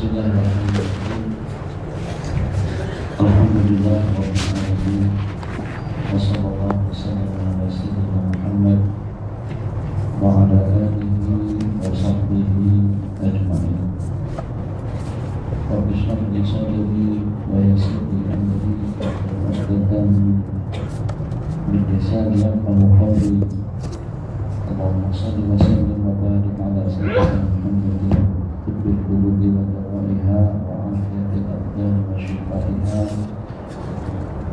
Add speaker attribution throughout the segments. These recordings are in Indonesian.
Speaker 1: Bismillahirrahmanirrahim. Alhamdulillah rabbil alamin. Wassallallahu wasallam ala sayyidina Muhammad wa ala alihi wa sahbihi ajma'in. Rabbi shrah li sadri wa yassir li amri wahlul 'uqdatam min lisani yafqahu qawli. Allahumma shalli wa sallim wa barik ala sayyidina Muhammadin tibbil qulubi wa dawaiha wa afiyatil abdan wa shifaiha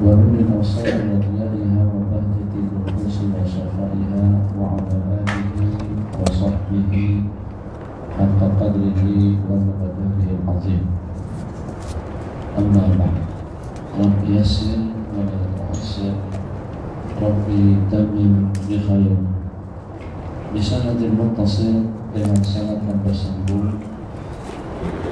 Speaker 1: wa min awsali adiyaiha wa bahjatil nufusi wa shafaiha wa ala alihi wa sahbihi haqqa qadrihi wa miqdarihi al-azim. Amma ba'd. Rabbi yassir wa la tu'assir, Rabbi tamim bi khair. Bisanadil muttasil, dengan sanad yang bersambung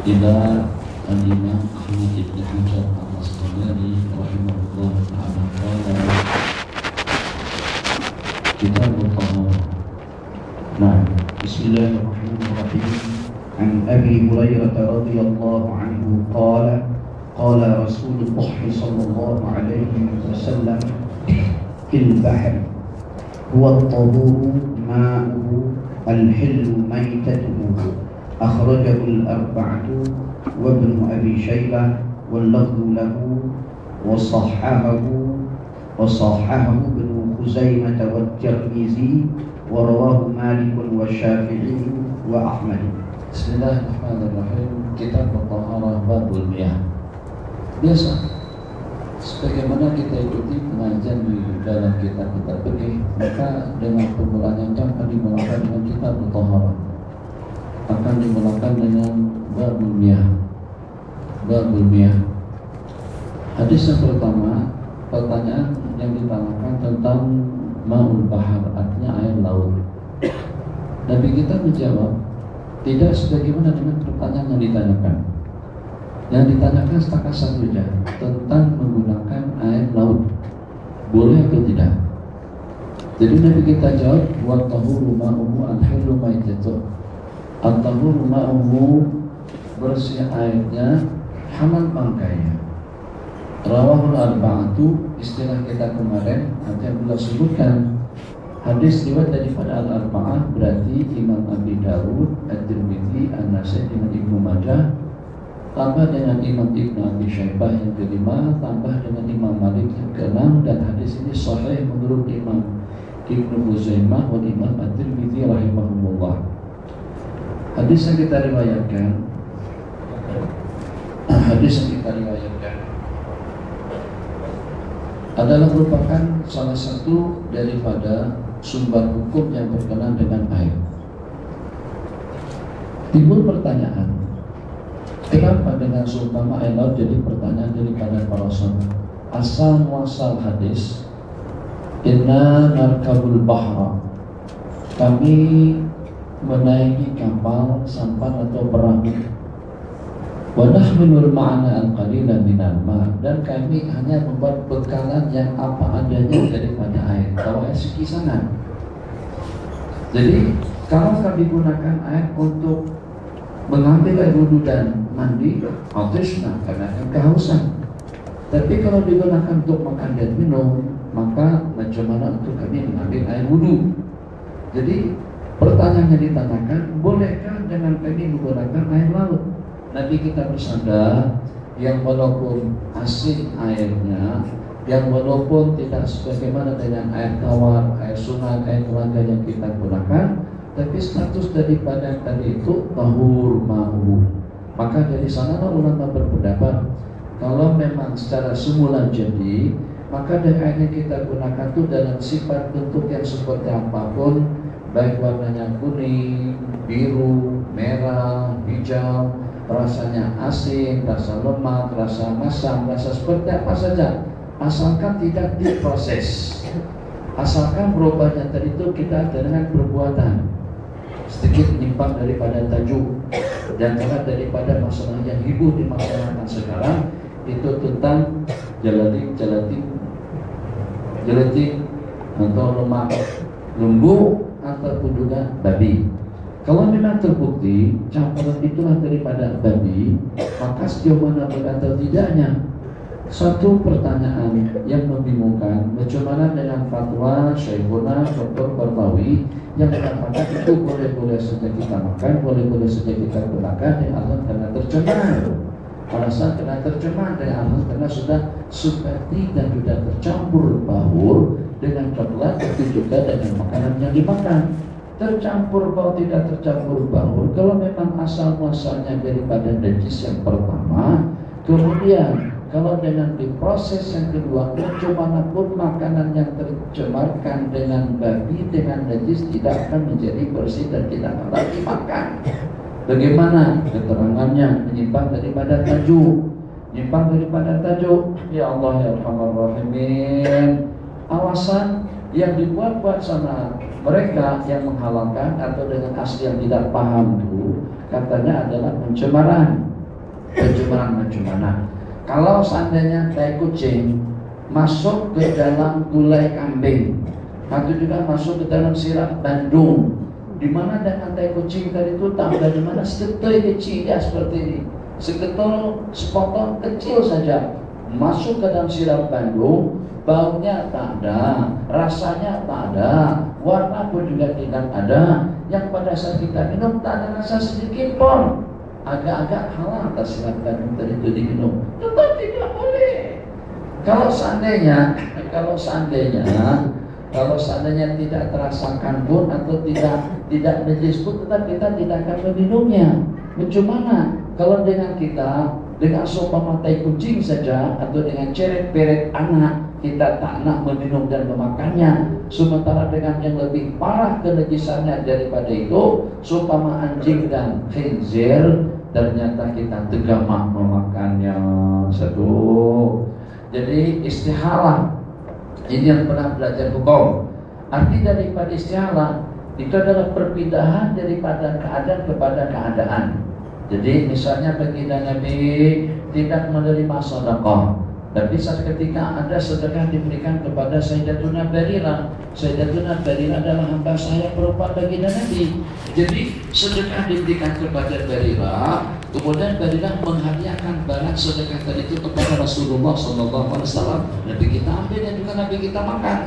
Speaker 1: ila al-Imam Ahmad ibn Hajar al-Asqalani rahimahullah ta'ala qala Kitab al-Taharah. Nah, Bismillahirrahmanirrahim. An Abi Hurairah radhiyallahu anhu qala qala Rasulullah sallallahu alaihi wasallam fil bahr huwa at-tahuru ma'uhu al-hillu maytatuhu akhrajahu al-arba'atu wa ibn Abi Shaybah wal lafdhu lahu wa sahhahahu ibn Khuzaimah wa Tirmizi wa rawahu Malik wa Syafi'i wa Ahmad. Bismillahirrahmanirrahim. Kitab At-Taharah babul miyah. Biasa sebagaimana kita ikuti pengajian di dalam kitab-kitab fikih, maka dengan permulaan yang akan dimulakan dengan kitab At-Taharah, akan dimulakan dengan babul miyah. Babul miyah. Hadis yang pertama, pertanyaan yang ditanyakan tentang ma'ul bahar, artinya air laut. Nabi kita menjawab tidak sebagaimana dengan pertanyaan yang ditanyakan. Yang ditanyakan setakat satu saja, tentang menggunakan air laut, boleh atau tidak. Jadi Nabi kita jawab, wa tahuru ma'uhu al-hillu maytatuh. At-tahuru ma'uhu, bersih airnya, halal bangkainya. Rawahul arba'atu, istilah kita kemarin yang beliau sebutkan hadis riwayat daripada al-arba'ah, berarti Imam Abi Dawud, At-Tirmidzi, An-Nasai dengan Ibnu Majah, tambah dengan Imam Ibnu Abi Shaybah yang kelima, tambah dengan Imam Malik yang keenam, dan hadis ini sahih menurut Imam Ibnu Khuzaimah wa Imam At-Tirmidzi rahimahumullah. Hadis yang kita riwayatkan adalah merupakan salah satu daripada sumber hukum yang berkenaan dengan air. Timbul pertanyaan, kenapa dengan seumpama air laut? Jadi pertanyaan daripada para sahabat. Asal muasal hadis, inna narkabul bahra, kami menaiki kapal, sampan atau perahu, wa nahmilul ma'ana al-qalilan minal ma', dan kami hanya membuat bekalan yang apa adanya daripada air, kalau air sekisanan. Jadi kalau kami gunakan air untuk mengambil air wudhu dan mandi, autisna, karena akan kehausan. Tapi kalau digunakan untuk makan dan minum, maka bagaimana untuk kami mengambil air wudhu? Jadi pertanyaan yang ditanyakan, bolehkah dengan kami menggunakan air laut? Nabi kita bersabda, yang walaupun asin airnya, yang walaupun tidak sebagaimana dengan air tawar, air sungai, air telaga yang kita gunakan, tapi status daripada tadi itu tahur ma'u. Maka dari sanalah ulama berpendapat, kalau memang secara semula jadi, maka dari air yang kita gunakan itu dalam sifat bentuk yang seperti apapun, baik warnanya kuning, biru, merah, hijau, rasanya asin, rasa lemak, rasa masam, rasa seperti apa saja, asalkan tidak diproses, asalkan berubahnya tadi itu kita ada dengan perbuatan sedikit menyimpang daripada tajuk dan karena daripada masalah yang heboh di masyarakat sekarang itu tentang gelatin atau lemak lembu ataupun juga babi. Kalau memang terbukti campuran itulah daripada babi, maka sejauh mana benar atau tidaknya? Satu pertanyaan yang membingungkan, bagaimana dengan fatwa Syekhuna Dr. Barbawi yang mengatakan itu boleh-boleh saja kita makan, boleh-boleh saja kita gunakan dengan alasan karena tercemar. Alasan karena tercemar dengan alasan karena sudah seperti dan sudah tercampur baur dengan coklat, tapi juga dengan makanan yang dimakan. Tercampur baur tidak tercampur baur, kalau memang asal muasalnya daripada najis yang pertama, kemudian kalau dengan diproses yang kedua, bagaimanapun makanan yang tercemarkan dengan babi, dengan najis tidak akan menjadi bersih dan tidak akan lagi makan. Bagaimana keterangannya? Menyimpang daripada tajuk. Menyimpang daripada tajuk. Ya Allah ya Rahman Rahimin. Alasan yang dibuat-buat sama mereka yang menghalalkan atau dengan asli yang tidak paham itu, katanya adalah pencemaran. Pencemaran macam mana? Kalau seandainya tai kucing masuk ke dalam gulai kambing, atau juga masuk ke dalam sirap Bandung, di mana dengan tai kucing tadi itu tambah di mana seketul kecil ya seperti ini, seketul sepotong kecil saja masuk ke dalam sirap Bandung, baunya tak ada, rasanya tak ada, warna pun juga tidak ada, yang pada saat kita minum tak ada rasa sedikit pun. Agak-agak halal atas sirap Bandung tadi itu diminum, tetap tidak boleh. Kalau seandainya tidak terasakan pun atau tidak najis pun, tetap kita tidak akan meminumnya. Bagaimana kalau dengan kita dengan seumpama tai kucing saja atau dengan ceret-beret anak kita tak nak meminum dan memakannya, sementara dengan yang lebih parah kenajisannya daripada itu, seumpama anjing dan khinzir, ternyata kita tegamak memakannya. Satu. Jadi istihalah ini yang pernah belajar hukum. Arti daripada istihalah itu adalah perpindahan daripada keadaan kepada keadaan. Jadi misalnya baginda Nabi tidak menerima sedekah, tapi saat ketika ada sedekah diberikan kepada Sayyidatuna Barirah. Sayyidatuna Barirah adalah hamba saya perempuan baginda Nabi. Jadi sedekah diberikan kepada Barirah, kemudian Barirah menghadiahkan barang sedekah tadi itu kepada Rasulullah SAW. Nabi kita ambil dan juga Nabi kita makan.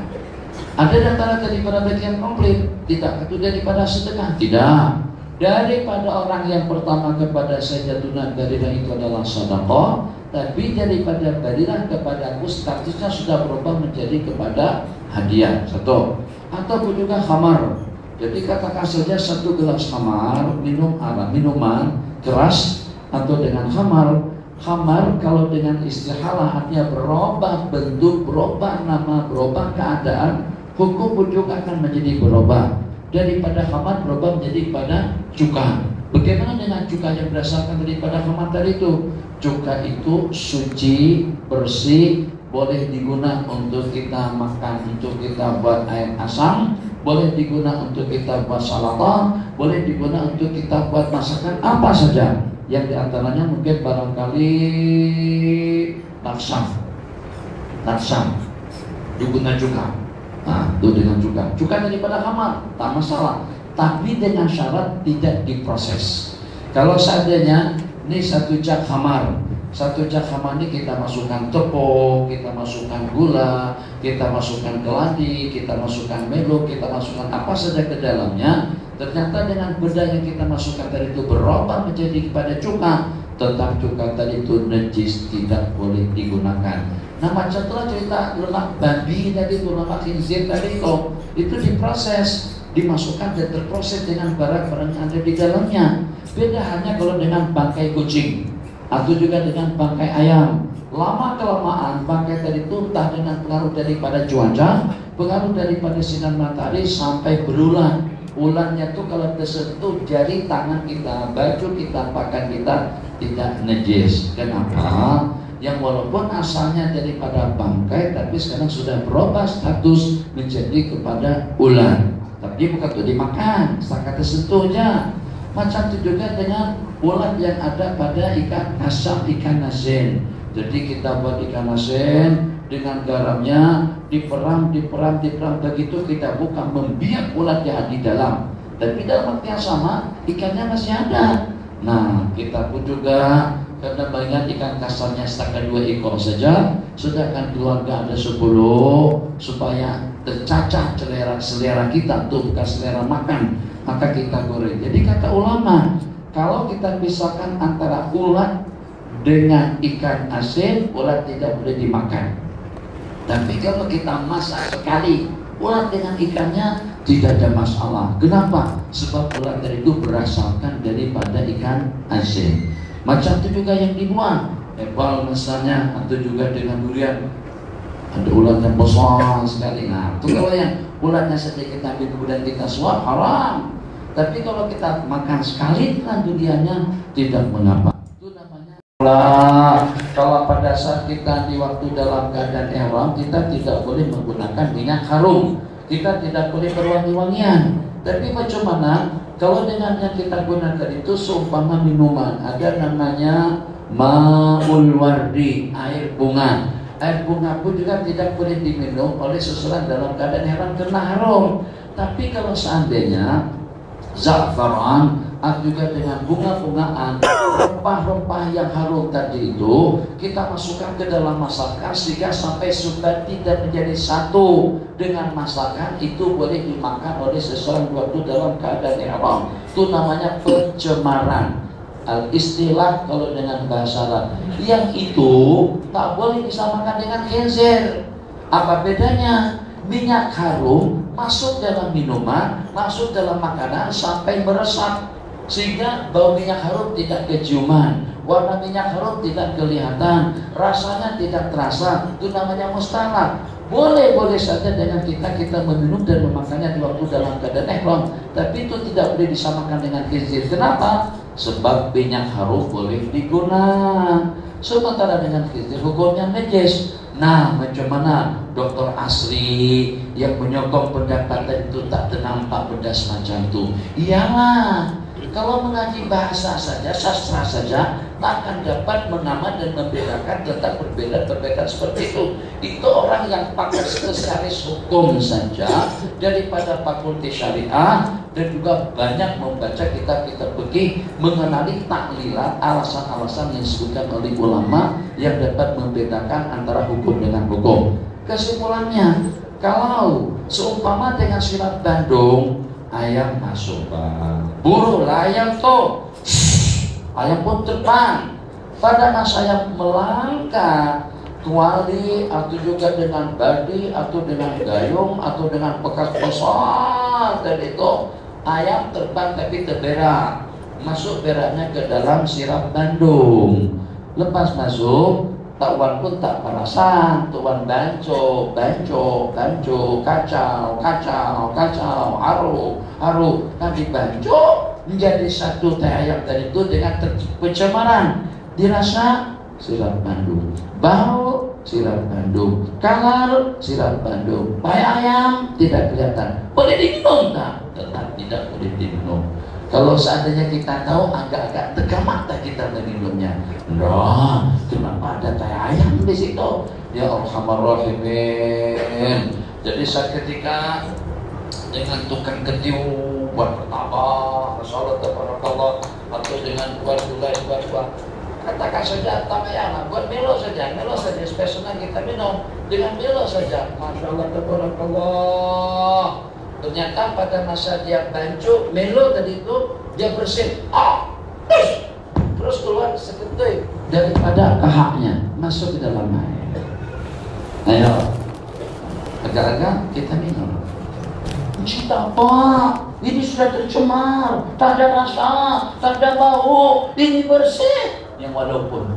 Speaker 1: Ada antara daripada bagian komplit, tidak itu daripada sedekah, tidak. Daripada orang yang pertama kepada Sayyidatuna Barirah itu adalah sedekah, tapi daripada Barirah kepada aku statusnya sudah berubah menjadi kepada hadiah. Satu. Ataupun juga khamar. Jadi katakan saja satu gelas khamar, minuman keras, atau dengan khamar. Khamar kalau dengan istihalah artinya berubah bentuk, berubah nama, berubah keadaan, hukum pun juga akan menjadi berubah. Daripada khamar berubah menjadi pada cuka. Bagaimana dengan cuka yang berdasarkan daripada khamar tadi itu? Cuka itu suci, bersih, boleh digunakan untuk kita makan, untuk kita buat air asam, boleh digunakan untuk kita buat salata, boleh digunakan untuk kita buat masakan apa saja. Yang diantaranya mungkin barangkali narsam, duguna cuka. Nah, itu dengan cuka daripada khamar, tak masalah. Tapi dengan syarat tidak diproses. Kalau seandainya ini satu jak khamar ini kita masukkan tepung, kita masukkan gula, kita masukkan keladi, kita masukkan melo, kita masukkan apa saja ke dalamnya, ternyata dengan benda yang kita masukkan tadi itu berubah menjadi kepada cuka, tetap cuka tadi itu najis, tidak boleh digunakan. Nah macam itulah cerita lemak babi tadi itu, lemak khinzir tadi itu diproses, dimasukkan dan terproses dengan barang-barang yang ada di dalamnya. Beda hanya kalau dengan bangkai kucing atau juga dengan bangkai ayam. Lama kelamaan bangkai tadi itu entah dengan pengaruh daripada cuaca, pengaruh daripada sinar matahari sampai berulang. Ulannya tuh kalau tersentuh jari tangan kita, baju kita, pakaian kita tidak najis. Kenapa? Yang walaupun asalnya daripada bangkai, tapi sekarang sudah berubah status menjadi kepada ular. Tapi bukan untuk dimakan, setakat tersentuh aja. Macam itu juga dengan ulat yang ada pada ikan asam, ikan asin. Jadi kita buat ikan asin dengan garamnya, diperam, begitu kita buka membiak ulat yang di dalam. tapi dalam waktu yang sama ikannya masih ada. Nah, kita pun juga karena banyak ikan kasarnya setakat 2 ekor saja, sedangkan keluarga ada 10, supaya tercacah selera kita tuh bukan selera makan, maka kita goreng. Jadi kata ulama, kalau kita pisahkan antara ulat dengan ikan asin, ulat tidak boleh dimakan. Tapi kalau kita masak sekali ulat dengan ikannya, tidak ada masalah. Kenapa? Sebab ulat itu berasalkan daripada ikan asin. Macam itu juga yang dibuang, epal misalnya, atau juga dengan durian. Ada ulat yang besar sekali. Nah, itu kalau yang ulatnya saja kita ambil kemudian kita suap, haram. Tapi kalau kita makan sekali dengan duriannya, tidak mengapa. Itu namanya. Kalau pada saat kita di waktu dalam keadaan ihram, kita tidak boleh menggunakan minyak harum. Kita tidak boleh berwangi-wangian. Tapi bagaimana kalau dengan yang kita gunakan itu seumpama minuman, ada namanya ma'ul wardi, air bunga. Air bunga pun juga tidak boleh diminum oleh seseorang dalam keadaan ihram karena haram. Tapi kalau seandainya za'faran atau juga dengan bunga-bungaan, rempah-rempah yang harum tadi itu kita masukkan ke dalam masakan sehingga sampai sudah tidak menjadi satu dengan masakan, itu boleh dimakan oleh seseorang waktu dalam keadaan ihram. Itu namanya pencemaran. Istilah kalau dengan bahasa Arab, yang itu tak boleh disamakan dengan khinzir. Apa bedanya? Minyak harum masuk dalam minuman, masuk dalam makanan sampai meresap, sehingga bau minyak harum tidak keciuman, warna minyak harum tidak kelihatan, rasanya tidak terasa. Itu namanya mustalah. Boleh saja dengan kita meminum dan memakannya di waktu dalam keadaan ihram, tapi itu tidak boleh disamakan dengan khinzir. Kenapa? Sebab minyak harum boleh digunakan, sementara dengan khinzir hukumnya najis. Nah, macam mana Dr. Asri yang menyokong pendapatan itu tak ternampak benda semacam itu? Iyalah, kalau mengaji bahasa saja, sastra saja, tak akan dapat mengamat dan membedakan tentang perbedaan seperti itu. Itu orang yang pakai spesialis hukum saja daripada fakultas syariah, dan juga banyak membaca kitab-kitab fikih mengenali taklilat, alasan-alasan yang disebutkan oleh ulama yang dapat membedakan antara hukum dengan hukum. Kesimpulannya, kalau seumpama dengan silat Bandung, ayam masuk bang, burulah ayam tuh, ayam pun terbang. Pada masa yang melangkah kuali atau juga dengan badi atau dengan gayung atau dengan bekas besar tadi itu, ayam terbang tapi terberak, masuk beraknya ke dalam sirap Bandung. Lepas masuk, Tuan pun tak perasan, Tuan banco, kacau, haru, tadi banco menjadi satu teh ayam tadi itu dengan pencemaran. Dirasa sirap Bandung, bau sirap Bandung, kalar sirap Bandung, payah ayam tidak kelihatan. Boleh diminum tak? Tetap tidak boleh diminum. Kalau seandainya kita tahu, agak-agak tegak mata kita meminumnya. Nah, kenapa ada teh ayam di situ? Ya Arhamar Rahimin. Jadi saat ketika dengan tukang ketiu buat pertama, masalah tabarakallah, atau dengan buat gulai, buat katakan saja tamayana, buat melo saja, spesialnya kita minum dengan melo saja. Masya Allah tabarakallah. Ternyata pada masa dia bancu, melo tadi itu dia bersin, terus keluar seketul daripada kahaknya masuk ke dalam air. Ayo, agak-agak kita minum. Cita apa? Ini sudah tercemar, tak ada rasa, tak ada bau, ini bersih. Yang walaupun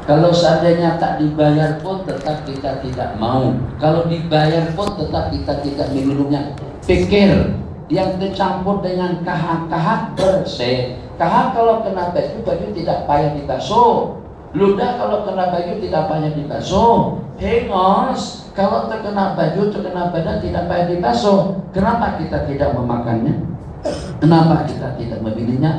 Speaker 1: kalau seandainya tak dibayar pun tetap kita tidak mau. Kalau dibayar pun tetap kita tidak minumnya. Pikir yang tercampur dengan kahak bersih. Kahak kalau kena baju tidak payah dibasuh. Ludah kalau kena baju tidak payah dibasuh. Hengos kalau terkena baju, terkena badan tidak payah dibasuh. Kenapa kita tidak memakannya? Kenapa kita tidak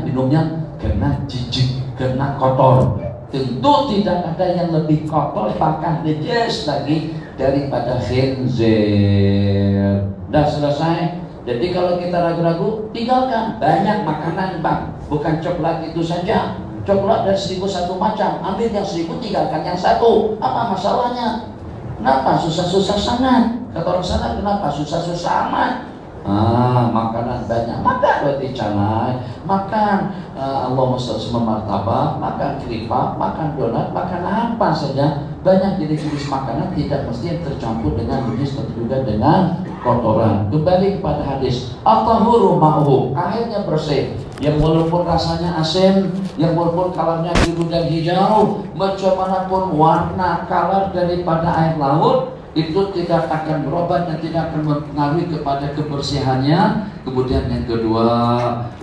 Speaker 1: minumnya? Karena jijik, karena kotor. Tentu tidak ada yang lebih kotor, bahkan najis lagi daripada khinzir. Dah selesai.
Speaker 2: Jadi kalau kita ragu-ragu, tinggalkan. Banyak makanan bang, bukan coklat itu saja. Coklat dari 1001 macam, ambil yang 1000, tinggalkan yang 1. Apa masalahnya? Kenapa susah-susah sangat? Kata orang sana, kenapa susah-susah amat? Makanan banyak, makan roti canai, makan Allahumma sholli ala martabak, makan keripik, makan donat, makan apa saja. Banyak jenis-jenis makanan, tidak mesti yang tercampur dengan najis atau juga dengan kotoran. Kembali kepada hadis, at-tahuru ma'uhu, airnya bersih, yang walaupun rasanya asin, yang walaupun kalarnya biru dan hijau, macam manapun warna kalar daripada air laut, itu tidak akan berubah dan tidak akan mempengaruhi kepada kebersihannya. Kemudian yang kedua,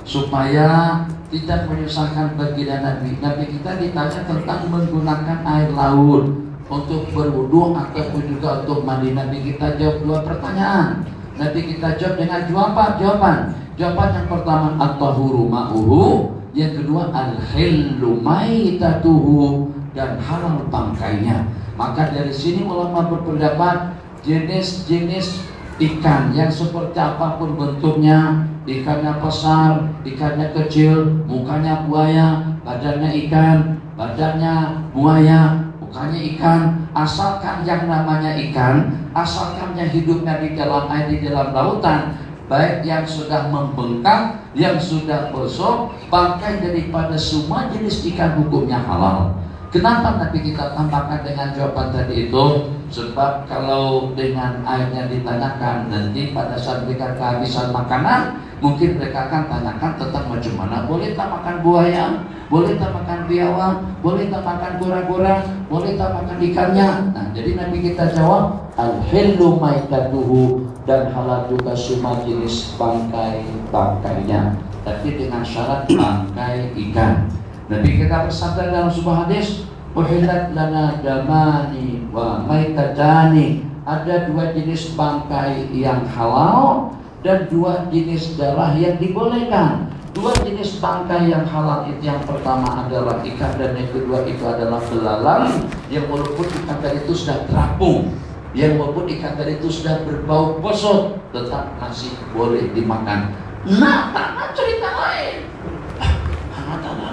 Speaker 2: supaya tidak menyusahkan bagi Nabi kita ditanya tentang menggunakan air laut untuk berwudu ataupun juga untuk mandi. Nabi kita jawab 2 pertanyaan. Nabi kita jawab dengan 2 jawaban. Jawaban yang pertama, at-tahuru ma'uhu, yang kedua, al-hillu maitatuhu, dan halal bangkainya. Maka dari sini ulama berpendapat jenis-jenis ikan yang seperti apapun bentuknya, ikannya besar, ikannya kecil, mukanya buaya, badannya ikan, badannya buaya, mukanya ikan, asalkan yang namanya ikan, asalkan yang hidupnya di dalam air, di dalam lautan, baik yang sudah membengkak, yang sudah busuk, bangkai daripada semua jenis ikan hukumnya halal. Kenapa Nabi kita tambahkan dengan jawaban tadi itu? Sebab kalau dengan ayatnya ditanyakan nanti pada saat mereka kehabisan makanan, mungkin mereka akan tanyakan tentang macam mana boleh tak makan buaya, boleh tak makan biawak, boleh tak makan kura-kura, boleh tak makan ikannya. Nah, jadi Nabi kita jawab al-hillu maitatuhu, dan halal juga semua jenis bangkai-bangkainya, tapi dengan syarat bangkai ikan. Nabi kita bersabda dalam sebuah hadis, uhillat lana damani wa maitatani, ada 2 jenis bangkai yang halal dan 2 jenis darah yang dibolehkan. 2 jenis bangkai yang halal itu, yang pertama adalah ikan dan yang kedua itu adalah belalang, yang walaupun ikan tadi itu sudah terapung, yang walaupun ikan tadi itu sudah berbau busuk, tetap masih boleh dimakan. Nah, tanah cerita lain.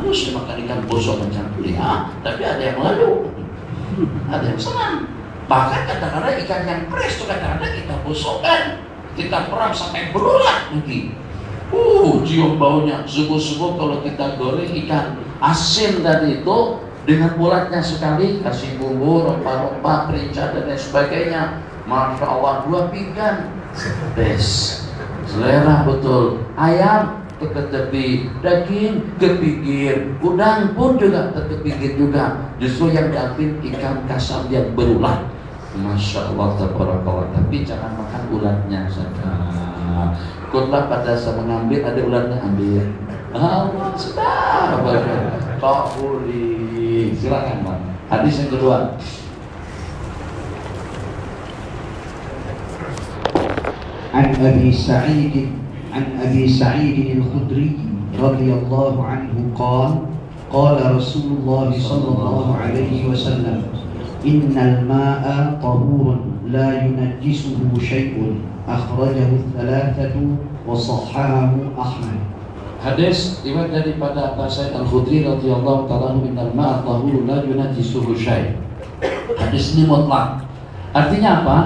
Speaker 2: Lalu saya makan ikan busuk macam kuliah, tapi ada yang lalu, ada yang senang. Bahkan kadang-kadang ikan yang fresh itu kadang-kadang kita busukkan, kita perang sampai berulat lagi. Cium baunya. Subuh-subuh kalau kita goreng ikan asin tadi itu dengan ulatnya sekali, kasih bumbu, rempah-rempah, merica dan lain sebagainya. Masya Allah, 2 pinggan, best, selera betul. Ayam ke tepi, daging ke pinggir, udang pun juga ke pinggir juga. Justru yang diambil ikan kasar yang berulat. Masya Allah, tabarakallah. Tapi jangan makan ulatnya saja. Kutlah pada saya mengambil, ada ulatnya ambil. Sudah, tak boleh. Silakan Pak. Hadis yang kedua.
Speaker 3: An Abi Sa'id al-Khudri radhiyallahu anhu qala Rasulullah sallallahu alaihi wasallam, innal ma'a tahurun la yunajjisuhu syai'un, akhrajahu thalathatu wa sahhahahu Ahmad.
Speaker 1: Hadis riwayat daripada Abu Sa'id al-Khudri radhiyallahu ta'ala anhu, innal ma'a tahurun la yunajjisuhu syai'. Hadis ini mutlak. Artinya apa?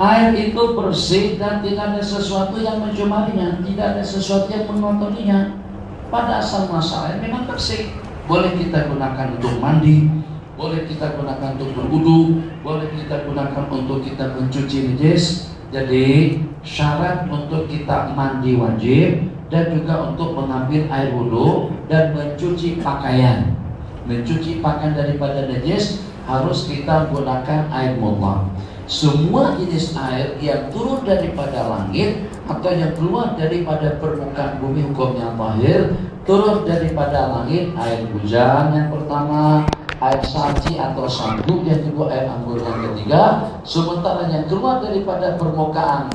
Speaker 1: Air itu bersih dan tidak ada sesuatu yang mencemarinya, tidak ada sesuatu yang mengotorinya. Pada asal muasal air memang bersih. Boleh kita gunakan untuk mandi, boleh kita gunakan untuk berwudu, boleh kita gunakan untuk kita mencuci najis. Jadi syarat untuk kita mandi wajib, dan juga untuk mengambil air wudu dan mencuci pakaian. Mencuci pakaian daripada najis harus kita gunakan air mutlak. Semua jenis air yang turun daripada langit atau yang keluar daripada permukaan bumi hukumnya tahir. Turun daripada langit air hujan yang pertama, air salji atau salju yang kedua, air anggur yang ketiga. Sementara yang keluar daripada permukaan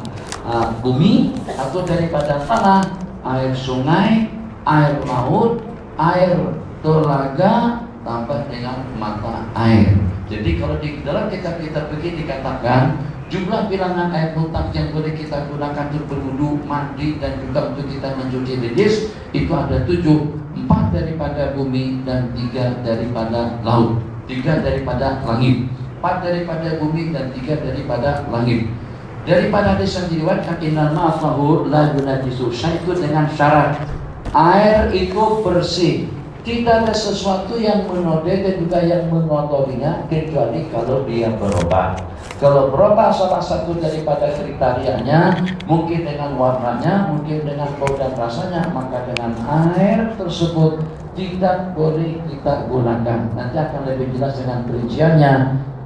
Speaker 1: bumi atau daripada tanah, air sungai, air laut, air telaga, tambah dengan mata air. Jadi kalau di dalam kitab-kitab begini dikatakan
Speaker 2: Jumlah bilangan air mutlak yang boleh kita gunakan untuk berwudu, mandi, dan juga untuk kita mencuci najis itu ada 7. 4 daripada bumi dan 3 daripada laut, 3 daripada langit. 4 daripada bumi dan 3 daripada langit. Daripada hadis yang diriwayatkan innal ma'a tahur la yunajjisu syai'un dengan syarat air itu bersih, tidak ada sesuatu yang menodai dan juga yang mengotorinya kecuali kalau dia berubah. Kalau berubah salah satu daripada kriterianya, mungkin dengan warnanya, mungkin dengan bau dan rasanya, maka dengan air tersebut tidak boleh kita gunakan. Nanti akan lebih jelas dengan perinciannya.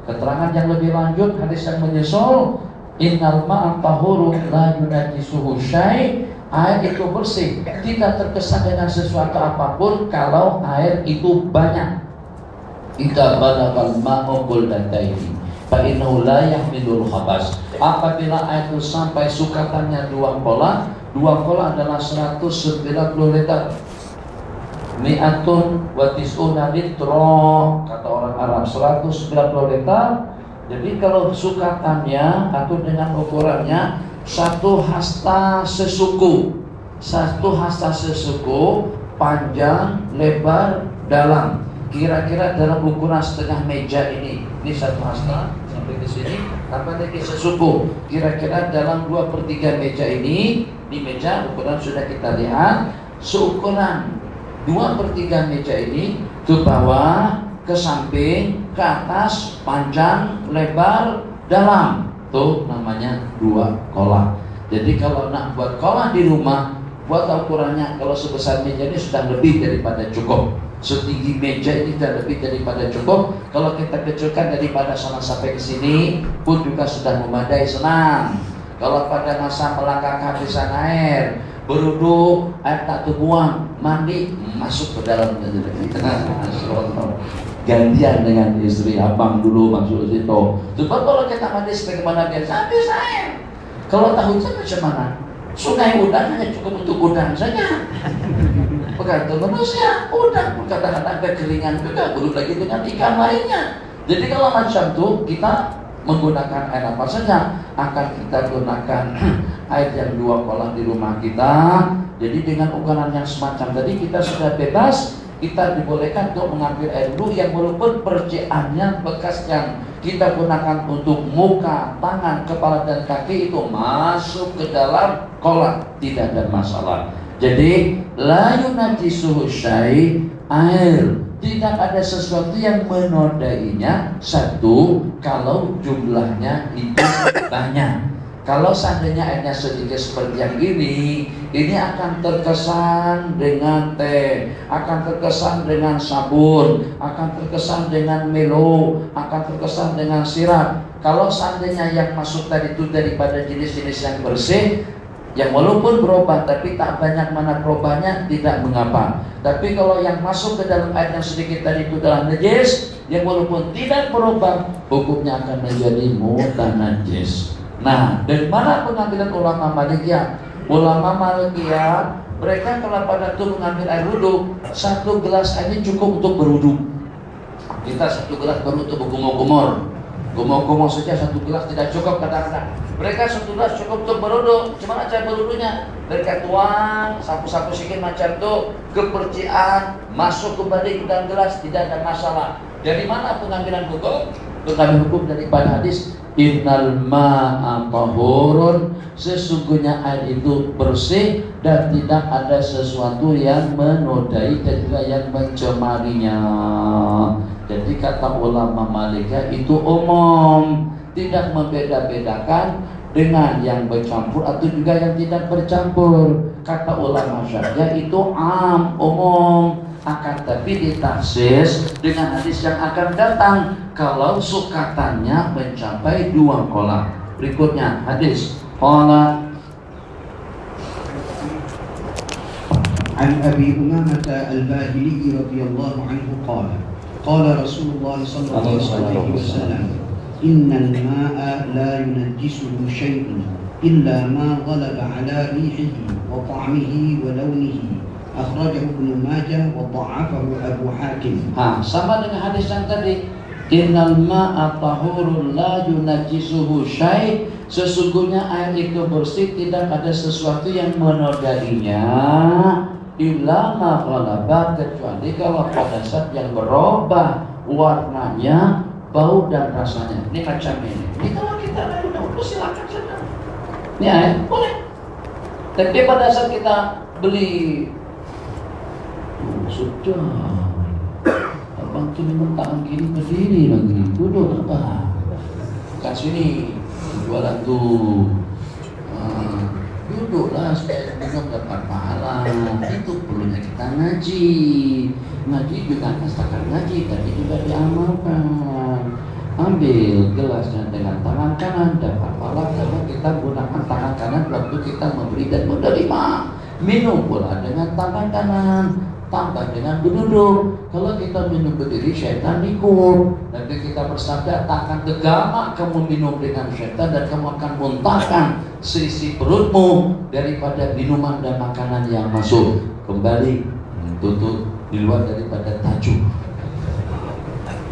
Speaker 2: Keterangan yang lebih lanjut hadis yang menyusul innal ma'a tahuru la yunajjisuhu syai'. Air itu bersih, tidak terkesan dengan sesuatu apapun kalau air itu banyak. Idza balagal ma'u qullataini fa innahu la yahmilul khabas. Apabila air itu sampai sukatannya 2 kola, 2 kola adalah 190 liter. Mi'atun wa tis'una litro, kata orang Arab, 190 liter. Jadi kalau sukatannya atau dengan ukurannya 1 hasta sesuku, 1 hasta sesuku, panjang, lebar, dalam. Kira-kira dalam ukuran setengah meja ini 1 hasta sampai ke sini, tambah lagi sesuku. Kira-kira dalam 2/3 meja ini, di meja ukuran sudah kita lihat, seukuran 2/3 meja ini ke bawah, ke samping, ke atas, panjang, lebar, dalam. Itu namanya 2 kola. Jadi kalau nak buat kola di rumah, buat ukurannya kalau sebesar meja ini sudah lebih daripada cukup. Setinggi meja ini sudah lebih daripada cukup. Kalau kita kecilkan daripada sana sampai ke sini pun juga sudah memadai, senang. Kalau pada masa melangkah kehabisan air, berwudu, air tak terbuang, mandi, masuk ke dalam. Gantian dengan istri abang dulu masuk ke situ. Coba kalau kita mandi sebagaimana biasa, habis air. Kalau tahu saya macam mana? Sungai udang hanya cukup untuk udang saja. Begitu manusia, udang kadang-kadang kekeringan juga, belum lagi dengan ikan lainnya. Jadi kalau macam itu kita menggunakan air apa saja, akan kita gunakan air yang 2 kolam di rumah kita. Jadi dengan ukuran yang semacam tadi kita sudah bebas. Kita dibolehkan untuk mengambil air wudhu yang walaupun percikannya bekas yang kita gunakan untuk muka, tangan, kepala dan kaki itu masuk ke dalam kolam, tidak ada masalah. Jadi la yunajjisuhu syai', air tidak ada sesuatu yang menodainya. 1, kalau jumlahnya itu banyak. Kalau seandainya airnya sedikit seperti yang ini akan terkesan dengan teh, akan terkesan dengan sabun, akan terkesan dengan Milo, akan terkesan dengan sirap. Kalau seandainya yang masuk tadi itu daripada jenis-jenis yang bersih, yang walaupun berubah tapi tak banyak mana perubahannya, tidak mengapa. Tapi kalau yang masuk ke dalam air yang sedikit tadi itu dalam najis, yang walaupun tidak berubah, hukumnya akan menjadi mutanajis. Nah, dari mana pengambilan ulama Malikiyah? Ulama Malikiyah mereka kalau pada itu mengambil air wudhu, 1 gelas air ini cukup untuk berwudhu. Kita 1 gelas baru untuk bergumur-gumur saja 1 gelas tidak cukup kadang-kadang. Mereka 1 gelas cukup untuk berwudhu. Cuma cara berwudhunya, mereka tuang sapu-sapu sedikit macam itu, kepercikan masuk kembali ke dalam gelas, tidak ada masalah. Dari mana pengambilan hukum? Pengambilan hukum daripada hadis innal ma'a tahurun, sesungguhnya air itu bersih dan tidak ada sesuatu yang menodai dan juga yang mencemarinya. Jadi kata ulama Malikiyah itu umum, tidak membeda-bedakan dengan yang bercampur atau juga yang tidak bercampur. Kata ulama Syafi'iyah itu am, umum, akan tapi ditaksis dengan hadis yang akan datang kalau sukatannya mencapai 2 kolam. Berikutnya hadis qala
Speaker 3: an Abi Umamah al-Bahili radhiyallahu anhu qala Rasulullah sallallahu alaihi wasallam innal ma'a la yunajjisuhu syai'un illa ma ghalaba ala rihihi wa ta'mihi wa lawnihi. Akhrajahu Ibnu Majah wa dha'afahu Abu Hakim.
Speaker 2: Sama dengan hadis yang tadi. Innal ma'a tahurun la yunajjisuhu syai'. Sesungguhnya air itu bersih, tidak ada sesuatu yang menodainya. Illa ma ghalaba, kecuali kalau pada saat yang berubah warnanya, bau dan rasanya. Ini macam ini. Ini kalau kita udah silakan saja. Ini air boleh. Tapi pada saat kita beli, sudah. Abang tuh minum tangan kiri berdiri lagi, duduk apa? Kat sini jualan tuh, duduklah supaya minum dapat pahala. Itu perlunya kita ngaji. Ngaji juga asalkan ngaji, tapi juga diamalkan. Ambil gelasnya dengan tangan kanan, dapat pahala karena kita gunakan tangan kanan waktu kita memberi dan menerima. Minum pula dengan tangan kanan, tambah dengan berduduk. Kalau kita minum berdiri, syaitan ikut. Nanti kita bersabda, tak akan tegama kamu minum dengan syaitan dan kamu akan muntahkan seisi perutmu daripada minuman dan makanan yang masuk. Kembali tutup di luar daripada tajuk.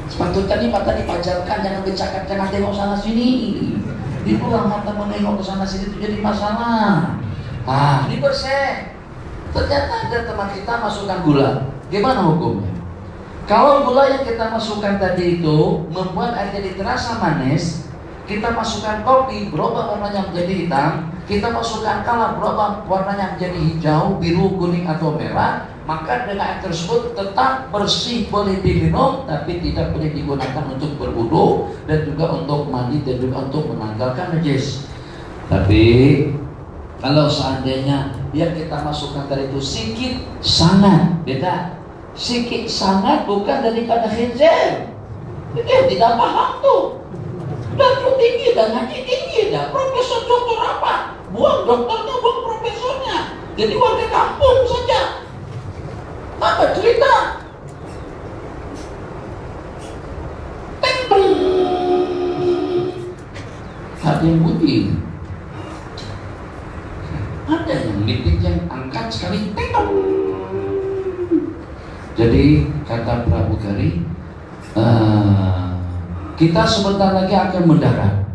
Speaker 2: Sepatutnya nih mata dipajarkan, jangan bercakap, jangan tengok sana sini. Di luar mata menengok ke sana sini itu jadi masalah. Ini bersih. Ternyata ada teman kita masukkan gula. Gimana hukumnya? Kalau gula yang kita masukkan tadi itu membuat air jadi terasa manis, kita masukkan kopi berubah warnanya menjadi hitam, kita masukkan kalap berubah warnanya menjadi hijau, biru, kuning atau merah, maka dengan air tersebut tetap bersih, boleh diminum, tapi tidak boleh digunakan untuk berwudu dan juga untuk mandi dan juga untuk menanggalkan najis. Tapi kalau seandainya yang kita masukkan tadi itu sikit sangat, beda. Sikit sangat bukan daripada khinzir. Dia tidak paham tuh. Dokter tinggi dan ngaji tinggi dah. Profesor doktor apa? Buang dokternya, buang profesornya. Jadi warga kampung saja. Apa cerita? Teng. Ada yang bunyi. Ada yang mitik yang angkat sekali. Teng. Jadi kata pramugari, kita sebentar lagi akan mendarat.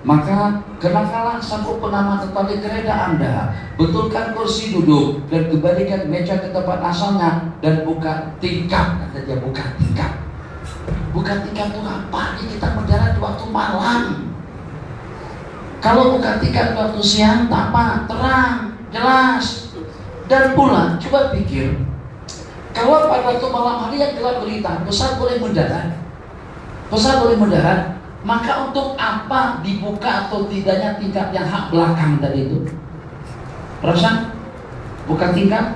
Speaker 2: Maka kenakanlah sabuk pengaman tali kereta Anda, betulkan kursi duduk dan kembalikan meja ke tempat asalnya dan buka tingkap. Kata dia, buka tingkap. Buka tingkap itu apa? Ini kita mendarat di waktu malam. Kalau buka tingkap di waktu siang, tak apa, terang, jelas. Dan pula, coba pikir, kalau pada waktu malam hari yang gelap gulita, pesawat boleh mendarat. Pesawat boleh mendarat, maka untuk apa dibuka atau tidaknya tingkap yang hak belakang tadi itu? Perasaan? Bukan tingkap?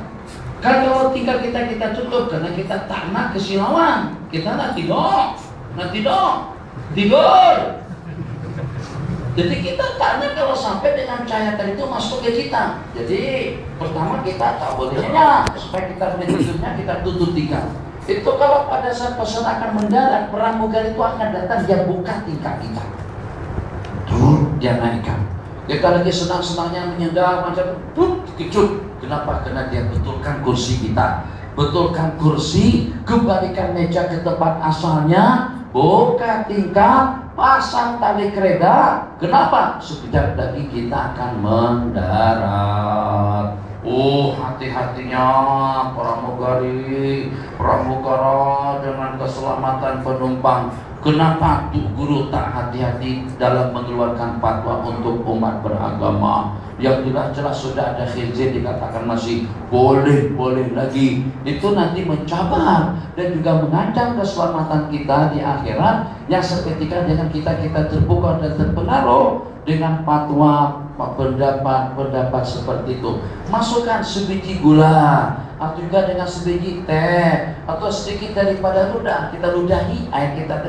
Speaker 2: Kan kalau tingkap kita tutup karena kita tak nak kesilauan, kita nak tidur. Jadi kita tak kalau sampai dengan cahaya tadi itu masuk ke kita. Jadi pertama kita tak bolehnya supaya kita boleh tidurnya kita tutup tingkap. Itu kalau pada saat pesawat akan mendarat, pramugari itu akan datang, dia buka tingkap kita. Dia naikkan. Kita lagi senang-senangnya menyendal macam kejut. Kenapa? Karena dia betulkan kursi kita. Betulkan kursi, kembalikan meja ke tempat asalnya, buka tingkap, pasang tali kereta. Kenapa? Sekejap lagi kita akan mendarat. Hati-hatinya pramugara dengan keselamatan penumpang. Kenapa tuh guru tak hati-hati dalam mengeluarkan fatwa untuk umat beragama? Yang jelas-jelas sudah ada khinzir dikatakan masih boleh lagi. Itu nanti mencabar dan juga mengancam keselamatan kita di akhirat, yang seketika dengan kita terpukau dan terpengaruh dengan fatwa pendapat seperti itu. Masukkan sebiji gula atau juga dengan sebiji teh atau sedikit daripada ludah, kita ludahi air kita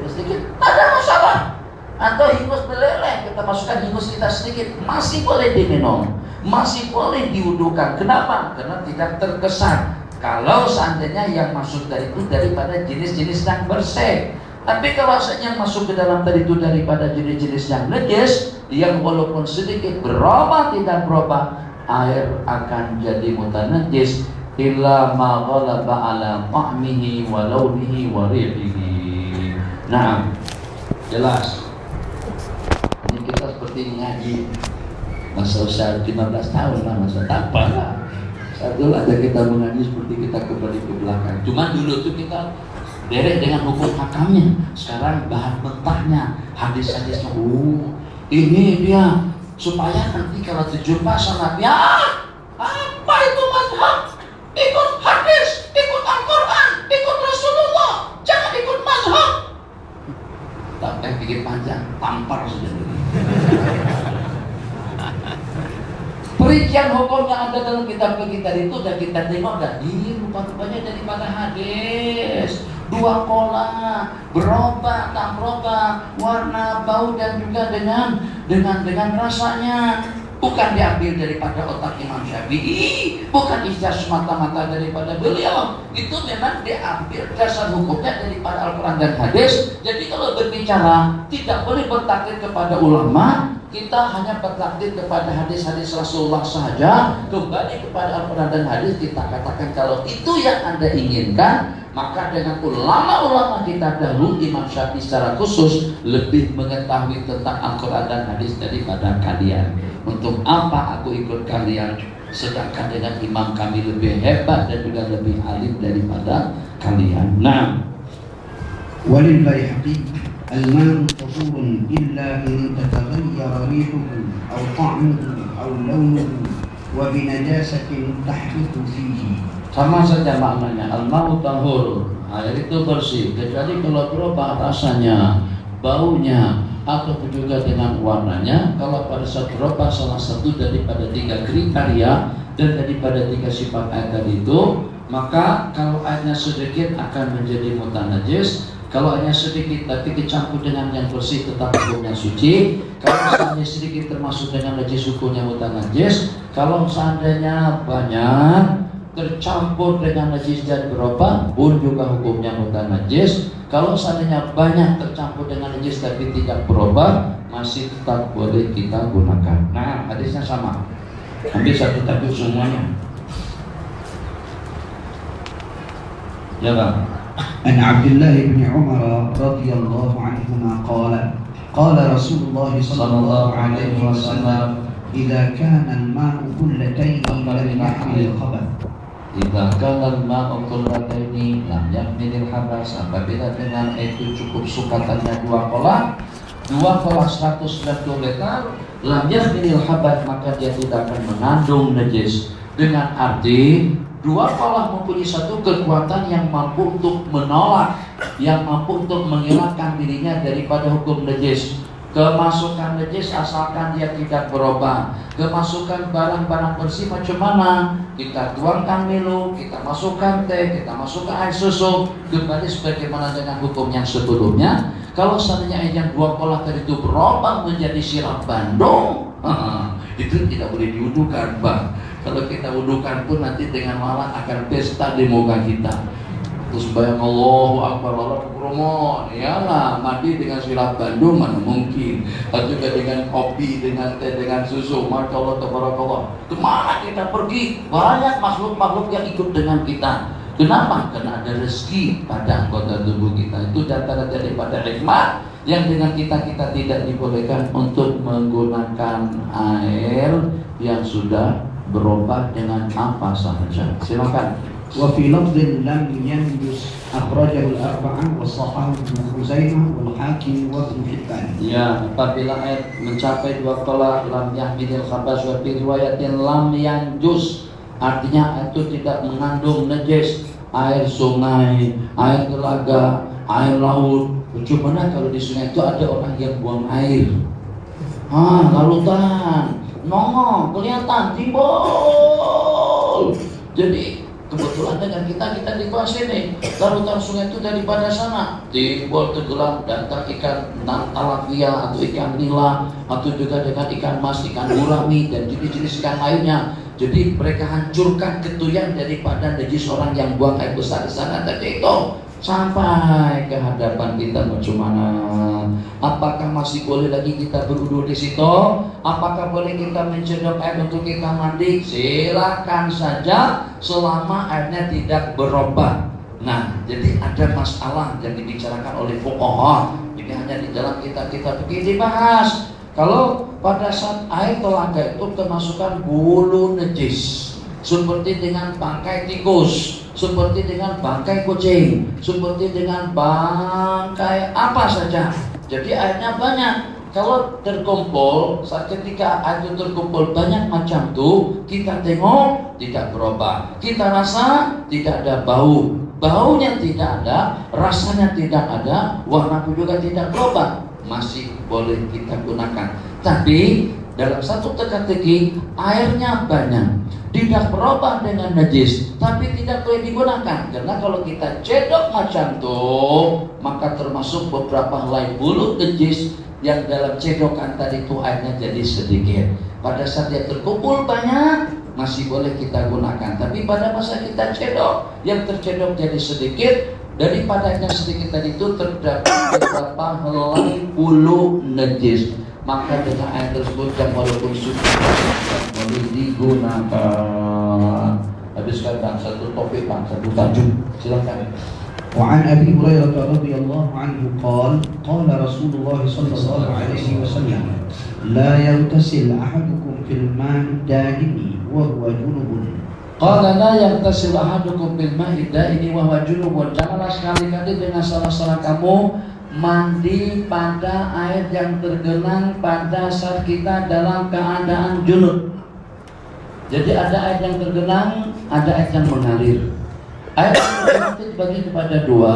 Speaker 2: sedikit, ada masalah. Atau hingus meleleh, kita masukkan hingus kita sedikit, masih boleh diminum, masih boleh diwudukan. Kenapa? Karena tidak terkesan kalau seandainya yang masuk dari itu daripada jenis-jenis yang bersih. Tapi kalau yang masuk ke dalam tadi itu daripada jenis-jenis yang najis, yang walaupun sedikit berubah tidak berubah, air akan jadi mutanajis illa ma ghalaba ala ta'mihi wa launihi wa rihihi. Nah, jelas. Ini kita seperti ngaji masa usia 15 tahun lah, masa tanpa lah. Satu aja kita mengaji seperti kita kembali ke belakang. Cuma dulu tuh kita derek dengan hukum hakamnya. Sekarang bahan mentahnya, hadis-hadisnya. Ini dia supaya nanti kalau terjumpa sama dia, apa itu mazhab? Ikut hadis, ikut Al-Quran, ikut Rasulullah, jangan ikut mazhab. Tapi bikin panjang, tampar saja. Perincian hukum yang ada dalam kitab kita itu dan kita tengok dan ini rupa-rupanya daripada hadis. Dua pola, berubah, tak berubah, warna, bau dan juga dengan rasanya. Bukan diambil daripada otak Imam Syafi'i, bukan ijtihad semata-mata daripada beliau. Itu memang diambil dasar hukumnya daripada Al-Quran dan hadis. Jadi kalau berbicara tidak boleh bertaklid kepada ulama, kita hanya bertaklid kepada hadis-hadis Rasulullah saja. Kembali kepada Al-Quran dan hadis, kita katakan kalau itu yang Anda inginkan, maka dengan ulama-ulama kita dahulu, Imam Syafi'i secara khusus lebih mengetahui tentang Al-Quran dan hadis daripada kalian. Untuk apa aku ikut kalian, sedangkan dengan imam kami lebih hebat dan juga lebih alim daripada kalian. Nah,
Speaker 3: walil Baihaqi al-ma'u tahurun illa in tataghayyara rihuhu aw ta'muhu aw launuhu wa binajasatin tahdutu fihi.
Speaker 2: Sama saja maknanya, al-ma'u tahur, air itu bersih kecuali kalau berubah rasanya, baunya, atau juga dengan warnanya. Kalau pada saat berubah salah satu daripada 3 kriteria dan daripada 3 sifat air tadi itu, maka kalau airnya sedikit akan menjadi mutanajis. Kalau airnya sedikit tapi dicampur dengan yang bersih tetap hukumnya suci. Kalau misalnya sedikit termasuk dengan najis hukumnya mutanajis. Kalau seandainya banyak tercampur dengan najis dan berubah pun juga hukumnya mutanajis. Kalau seandainya banyak tercampur dengan najis tapi tidak berubah, masih tetap boleh kita gunakan. Nah, hadisnya sama. Ambil satu tabuk semuanya. Ya Bang.
Speaker 3: An Abdullah bin Umar radhiyallahu anhuma qala Rasulullah sallallahu alaihi wasallam idza kana al-ma'u kullatayn lam yahmil al-khabath.
Speaker 2: Idza kana al-ma'u kullataini lam yahmilil habas. Apabila dengan itu cukup sukatannya 2 kolah 190 liter, lam yahmilil habas, maka dia tidak akan mengandung najis. Dengan arti 2 kolah mempunyai satu kekuatan yang mampu untuk menolak, yang mampu untuk menghilangkan dirinya daripada hukum najis. Kemasukan najis asalkan dia tidak berubah. Kemasukan barang-barang bersih macam mana? Kita tuangkan Milo, kita masukkan teh, kita masukkan air susu, kembali sebagaimana dengan hukum yang sebelumnya. Kalau seandainya air yang 2 kolah tadi itu berubah menjadi sirap Bandung, itu tidak boleh diwudukan, Bang. Kalau kita wudukan pun nanti dengan malah akan pesta di muka kita. Terus bayang Allahu Akbar, Allah Akbar, iyalah mandi dengan sirap Bandung mana mungkin. Atau juga dengan kopi, dengan teh, dengan susu. Masya Allah, tabarakallah. Kemana kita pergi? Banyak makhluk-makhluk yang ikut dengan kita. Kenapa? Karena ada rezeki pada anggota tubuh kita. Itu data daripada hikmah yang dengan kita tidak dibolehkan untuk menggunakan air yang sudah berubah dengan apa saja. Silakan.
Speaker 3: وفي لفظ لم ينجس أخرجه الأربعة وصححه ابن خزيمة والحاكم وابن حبان.
Speaker 2: Ya, apabila air mencapai 2 kolah lam yahmilil khabas wa fi riwayatin lam yanjus, artinya itu tidak mengandung najis. Air sungai, air telaga, air laut. Bagaimana kalau di sungai itu ada orang yang buang air? Larutan, nongol, kelihatan, timbul. Jadi kebetulan dengan kita di kelas ini, larutan sungai itu daripada sana timbul tenggelam dan ikan talapia atau ikan nila atau juga dengan ikan mas, ikan gurami dan jenis-jenis ikan lainnya. Jadi mereka hancurkan ketuyan daripada najis orang yang buang air besar di sana tadi itu sampai ke hadapan kita. Bagaimana? Apakah masih boleh lagi kita berwudu di situ? Apakah boleh kita mencedok air untuk kita mandi? Silakan saja selama airnya tidak berubah. Nah, jadi ada masalah yang dibicarakan oleh fuqaha. Ini hanya di dalam kitab-kitab begini dibahas. Kalau pada saat air telaga itu kemasukan bulu najis, seperti dengan bangkai tikus, seperti dengan bangkai kucing, seperti dengan bangkai apa saja. Jadi airnya banyak. Kalau terkumpul, saat ketika air itu terkumpul banyak macam tuh, kita tengok tidak berubah, kita rasa tidak ada bau, baunya tidak ada, rasanya tidak ada, warna pun juga tidak berubah, masih boleh kita gunakan. Tapi dalam satu teka-teki airnya banyak, tidak berubah dengan najis, tapi tidak boleh digunakan. Karena kalau kita cedok macam tuh, maka termasuk beberapa helai bulu najis yang dalam cedokan tadi itu airnya jadi sedikit. Pada saat dia terkumpul banyak, masih boleh kita gunakan. Tapi pada masa kita cedok, yang tercedok jadi sedikit, daripada yang sedikit tadi itu terdapat beberapa helai bulu najis, maka dengan air tersebut yang walaupun sudah boleh digunakan. Habiskan bang, satu topik bang, satu tajuk, silakan.
Speaker 3: وعن أبي هريرة رضي الله عنه قال قال رسول الله صلى الله عليه وسلم لا يغتسل أحدكم في الماء الدائم وهو جنب.
Speaker 2: Qala la yaghtasil ahadukum bil ma'i daimi wa huwa junubun. Janganlah sekali-kali dengan salah kamu mandi pada air yang tergenang pada saat kita dalam keadaan junub. Jadi ada air yang tergenang, ada air yang mengalir. Air yang tergenang terbagi kepada dua.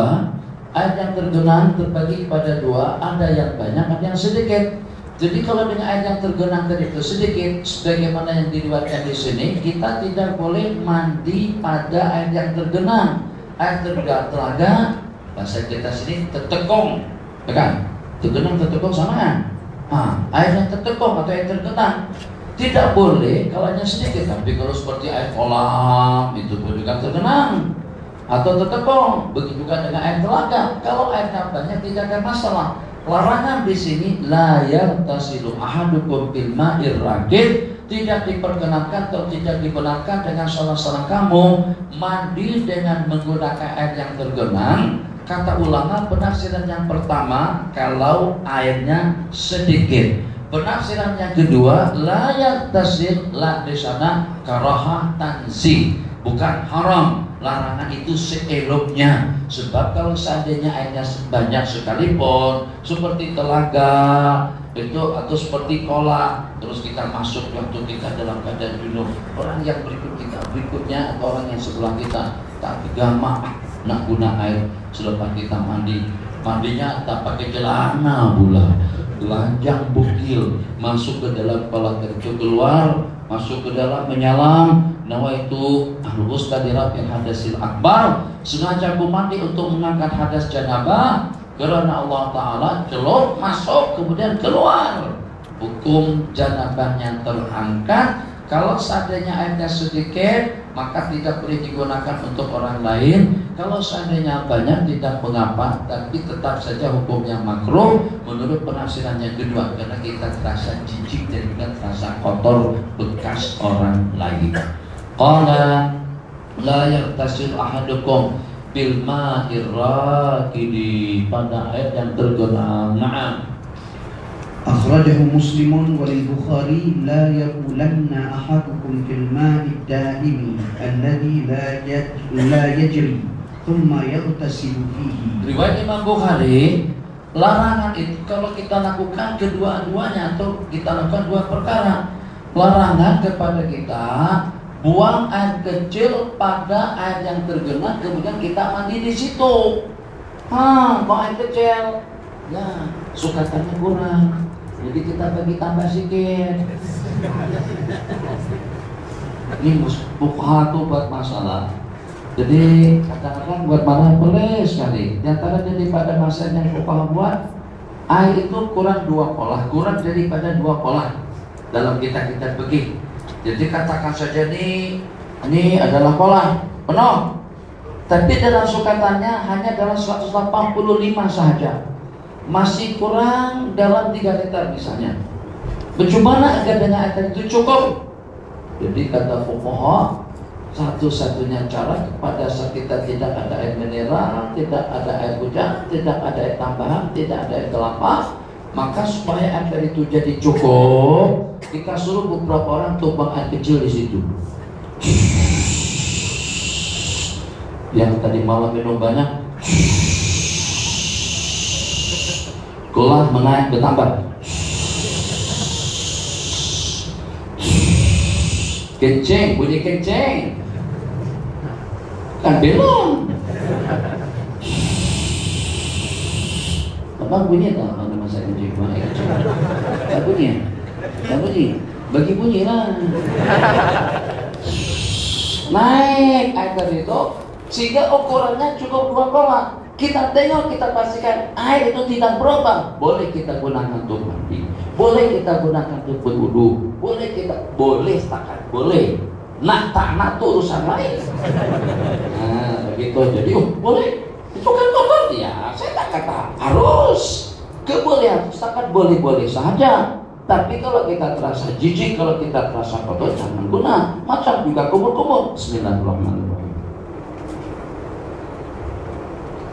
Speaker 2: Air yang tergenang terbagi kepada dua, ada yang banyak, ada yang sedikit. Jadi kalau dengan air yang tergenang tadi itu sedikit, sebagaimana yang diriwayatkan di sini, kita tidak boleh mandi pada air yang tergenang. Air telaga, bahasa kita sini tertekong, kan? Tergenang tertekong samaan. Air yang tertekong atau air tergenang tidak boleh kalau hanya sedikit. Tapi kalau seperti air kolam itu pun juga tergenang atau tertekong. Begitu juga dengan air telaga. Kalau airnya banyak tidak ada masalah. Larangan di sini la yartasilu ahadukum bil ma'ir rakid, tidak diperkenankan atau tidak dibenarkan dengan salah kamu mandi dengan menggunakan air yang tergenang. Kata ulama penafsiran yang pertama kalau airnya sedikit. Penafsiran yang kedua la yartasil, la di sana karahah tanzih, bukan haram. Larangan itu seeloknya. Sebab kalau seandainya airnya banyak sekalipun, seperti telaga itu atau seperti kolam, terus kita masuk waktu kita dalam keadaan junub, orang yang berikutnya atau orang yang sebelah kita tak gamak nak guna air selepas kita mandinya tak pakai celana pula, telanjang bukil, masuk ke dalam kepala itu keluar, masuk ke dalam menyalam. Nawaitu ahlus kadirat yang hadasil akbar, sengaja aku mandi untuk mengangkat hadas janabah karena Allah Ta'ala celup masuk kemudian keluar, hukum janabahnya terangkat. Kalau seandainya airnya sedikit maka tidak boleh digunakan untuk orang lain. Kalau seandainya banyak tidak mengapa, tapi tetap saja hukumnya makruh menurut penafsiran yang kedua, karena kita terasa jijik dan juga terasa kotor bekas orang lain. Qala la yartasil ahadukum bil ma'ir rakidi, pada air yang tergenang. Na'am.
Speaker 3: Akhrajahu Muslimun wa al-Bukhari la yaqulanna ahadukum fil ma'i daimi alladhi la yajri thumma yaghtasilu fihi.
Speaker 2: Riwayat Imam Bukhari, larangan itu kalau kita lakukan kedua-duanya atau kita lakukan dua perkara. Larangan kepada kita buang air kecil pada air yang tergenang kemudian kita mandi di situ. Buang air kecil, ya sukatannya kurang, jadi kita bagi tambah sedikit. Ini fuqaha tuh buat masalah. Jadi kadang-kadang buat mana boleh sekali. Di antara daripada masalah yang fuqaha buat, air itu kurang 2 polah, kurang daripada 2 polah dalam kitab-kitab begini. Jadi katakan saja ini adalah pola penuh, tapi dalam sukatannya hanya dalam 185 saja, masih kurang dalam 3 liter misalnya. Bagaimana agar dengan air itu cukup? Jadi kata fuqaha, Satu-satunya cara pada saat kita tidak ada air mineral, tidak ada air hujan, tidak ada air tambahan, tidak ada air kelapa, maka supaya air itu jadi cukup, kita suruh beberapa orang tumpang air kecil di situ. Yang tadi malam minum banyak, gula menaik bertambah. Kencing, bunyi kencing, kan belum. Abang bunyi tak? Ada masa kencing, mana kencing? Tak bunyi, tak bunyi. Bagi bunyi lah. Naik air tadi itu, sehingga ukurannya cukup 2 kola. Kita tengok, kita pastikan air itu tidak berubah. Boleh kita gunakan untuk mandi, boleh kita gunakan untuk berwudu, boleh setakat, boleh. Nak tak nak itu urusan lain. Nah begitu, jadi boleh. Itu kan kotor ya. Saya tak kata harus. Kebolehan setakat boleh-boleh saja. Tapi kalau kita terasa jijik, kalau kita terasa kotor, jangan guna. Macam juga kumur-kumur. Bismillahirrahmanirrahim.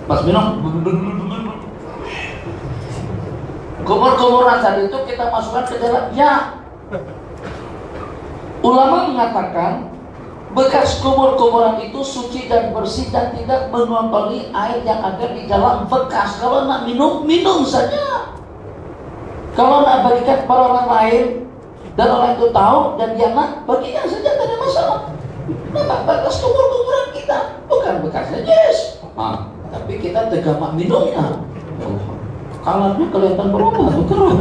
Speaker 2: Pas minum, kumur-kumuran tadi itu kita masukkan ke dalam. Ya, ulama mengatakan bekas kumur-kumuran itu suci dan bersih dan tidak mengotori air yang ada di dalam bekas. Kalau nak minum, minum saja. Kalau nak bagikan kepada orang lain dan orang itu tahu dan dia nak, bagikan saja, tidak ada masalah. Nah, bekas kumur-kumuran kita bukan bekasnya yes. Tapi kita tegamak minumnya. Kalarnya kelihatan berubah, keruh.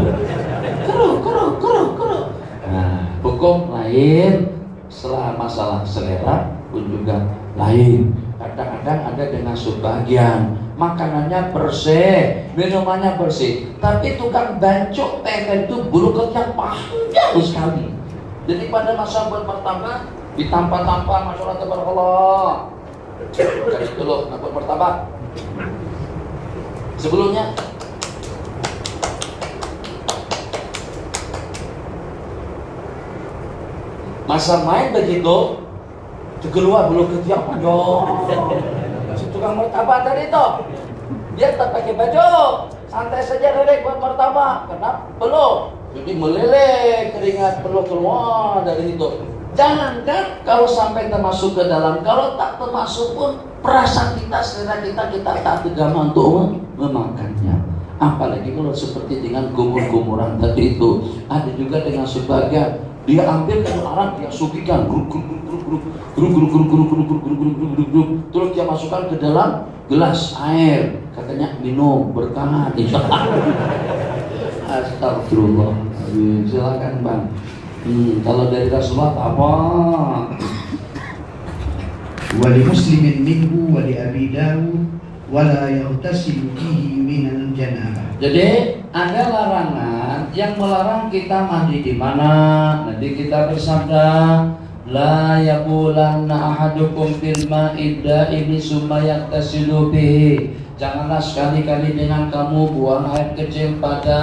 Speaker 2: Nah, hukum lain setelah masalah selera pun juga lain. Kadang-kadang ada dengan sebagian makanannya bersih, minumannya bersih, tapi tukang bancok teh itu buluknya panjang sekali. Jadi pada masa bermartabat ditampak-tampak masyarakat tabarakallah. Kasih dulu nampak martabat. Sebelumnya masa main begitu keluar bulu ketiak panjang. Si tukang martabak tadi itu dia tak pakai baju, santai saja relek buat martabak. Kenapa? Belum. Jadi meleleh keringat perlu keluar dari itu. Jangankan kalau sampai termasuk ke dalam, kalau tak termasuk pun perasaan kita, selera kita tak tegama untuk memakannya. Apalagi kalau seperti dengan kumur-kumuran tadi itu. Ada juga dengan sebagian dia ambil ke arah, dia sugikan grup, terus dia masukkan ke dalam gelas air, katanya minum berkah. Astagfirullah. Silakan bang. Kalau dari Rasulullah apa?
Speaker 3: Wali muslimin minhu wali Abi Dawud wala yaghtasilu fihi minal janabah.
Speaker 2: Jadi ada larangan yang melarang kita mandi di mana. Nanti kita bersabda, la yaqulanna ahadukum fil ma'id daimi summa yaghtasilu bihi. Janganlah sekali-kali dengan kamu buang air kecil pada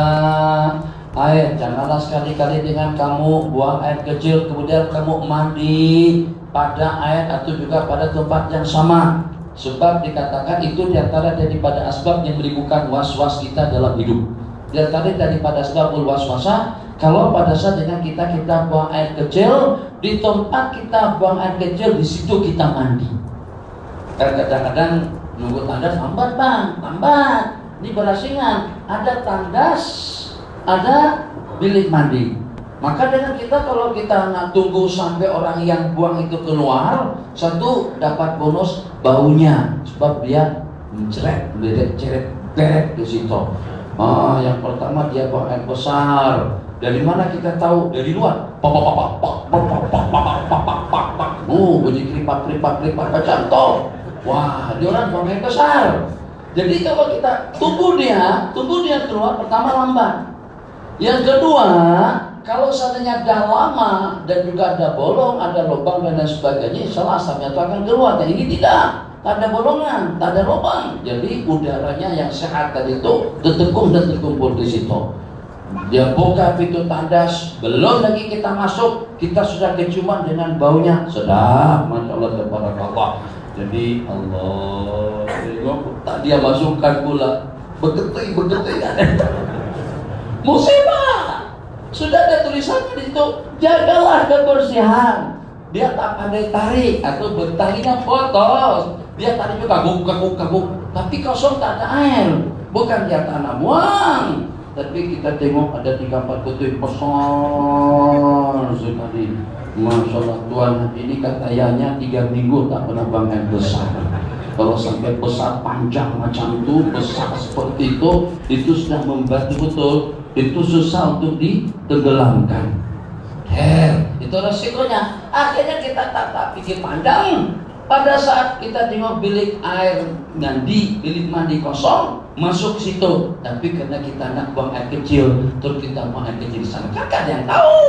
Speaker 2: air. Janganlah sekali-kali dengan kamu buang air kecil kemudian kamu mandi pada air atau juga pada tempat yang sama. Sebab dikatakan itu diantara daripada asbab yang menimbulkan was-was kita dalam hidup. Diantara daripada asbabul waswasa, kalau pada saat dengan kita buang air kecil di tempat kita buang air kecil, di situ kita mandi. Kadang-kadang nunggu tandas lambat bang, lambat. Ini berasingan, ada tandas, ada bilik mandi. Maka dengan kita kalau kita nak tunggu sampai orang yang buang itu keluar, satu dapat bonus baunya, sebab dia ceret di situ. Yang pertama dia buang air besar. Dari mana kita tahu? Dari luar. Bunyi kripat macam toh. Wah, dia orang buang air besar. Jadi kalau kita tunggu dia keluar, pertama lambat. Yang kedua, kalau seandainya dah lama dan juga ada bolong, ada lubang dan lain sebagainya, insyaallah asapnya itu akan keluar. Dan ini tidak ada bolongan, tak ada lubang. Jadi udaranya yang sehat tadi itu tertekung dan terkumpul di situ. Dia buka pintu tandas, belum lagi kita masuk, kita sudah keciuman dengan baunya. Sedap, Masya Allah, tabarakallah. Jadi Allah, tak dia masukkan pula, begetai musibah. Sudah ada tulisannya di situ, jagalah kebersihan. Dia tak pandai tarik atau bertalinya foto. Dia tarik juga kaguk, tapi kosong, tak ada air. Bukan dia tanah buang, tapi kita tengok ada 3-4 kutub besar sekali. Masya Allah, Tuhan, ini katanya 3 minggu tak pernah buang air besar. Kalau sampai besar panjang macam itu, besar seperti itu sudah membantu betul. Itu susah untuk ditenggelamkan. Itu resikonya. Akhirnya kita tak pikir panjang. Pada saat kita tengok bilik air mandi, bilik mandi kosong, masuk situ. Tapi karena kita nak buang air kecil, terus kita buang air kecil di sana, kakak ada yang tahu.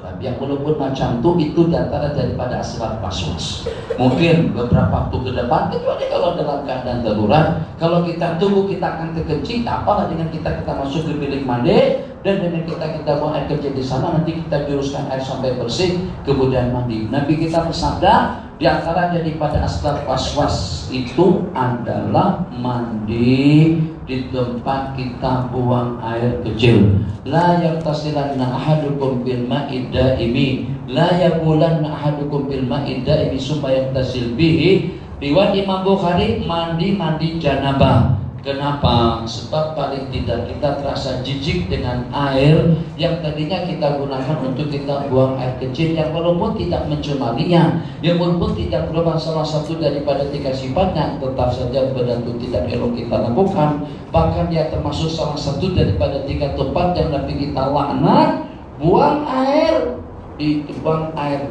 Speaker 2: Tapi yang walaupun macam itu antara daripada asbab was-was. Mungkin beberapa waktu ke depan, kecuali kalau dalam keadaan darurat, kalau kita tunggu kita akan kekencing, apalah dengan kita masuk ke bilik mandi dan dengan kita buang air kecil di sana, nanti kita juruskan air sampai bersih, kemudian mandi. Nabi kita bersabda, di antara daripada asbab was-was itu adalah mandi di tempat kita buang air kecil. La yaqtasilanna ahadukum bil ma'i daimi, la yaqulanna ahadukum bil ma'i daimi supaya yaqtasil bihi. Riwayat Imam Bukhari, mandi janabah. Kenapa? Sebab paling tidak kita terasa jijik dengan air yang tadinya kita gunakan untuk kita buang air kecil, yang walaupun tidak mencemarinya, yang walaupun tidak merupakan salah satu daripada 3 sifatnya, tetap saja benda itu tidak elok kita lakukan. Bahkan dia termasuk salah satu daripada 3 tempat yang Nabi kita laknat. Buang air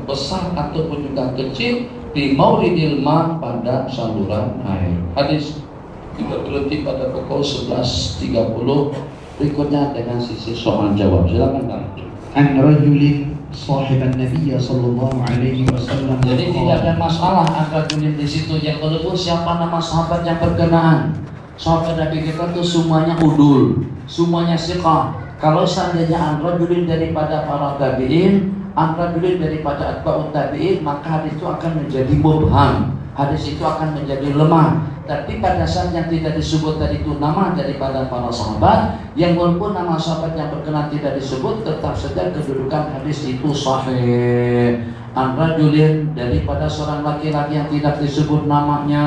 Speaker 2: besar ataupun juga kecil di mauridil ma, pada saluran air. Hadis kita berhenti pada pukul 11.30. Berikutnya dengan sisi soal jawab. Silakan Kang.
Speaker 3: An rajulin sahiban Nabi sallallahu alaihi wasallam.
Speaker 2: Jadi tidak ada masalah an rajulin di situ, yang walaupun siapa nama sahabat yang berkenaan. Sahabat Nabi kita itu semuanya udul, semuanya siqah. Kalau seandainya an rajulin daripada para tabi'in, an rajulin daripada atba'ut tabi'in, maka hadis itu akan menjadi mubham. Hadis itu akan menjadi lemah. Tapi pada saat yang tidak disebut tadi itu nama daripada para sahabat, yang walaupun nama sahabat yang berkenan tidak disebut, tetap saja kedudukan hadis itu sahih. An rajulin daripada seorang laki-laki yang tidak disebut namanya.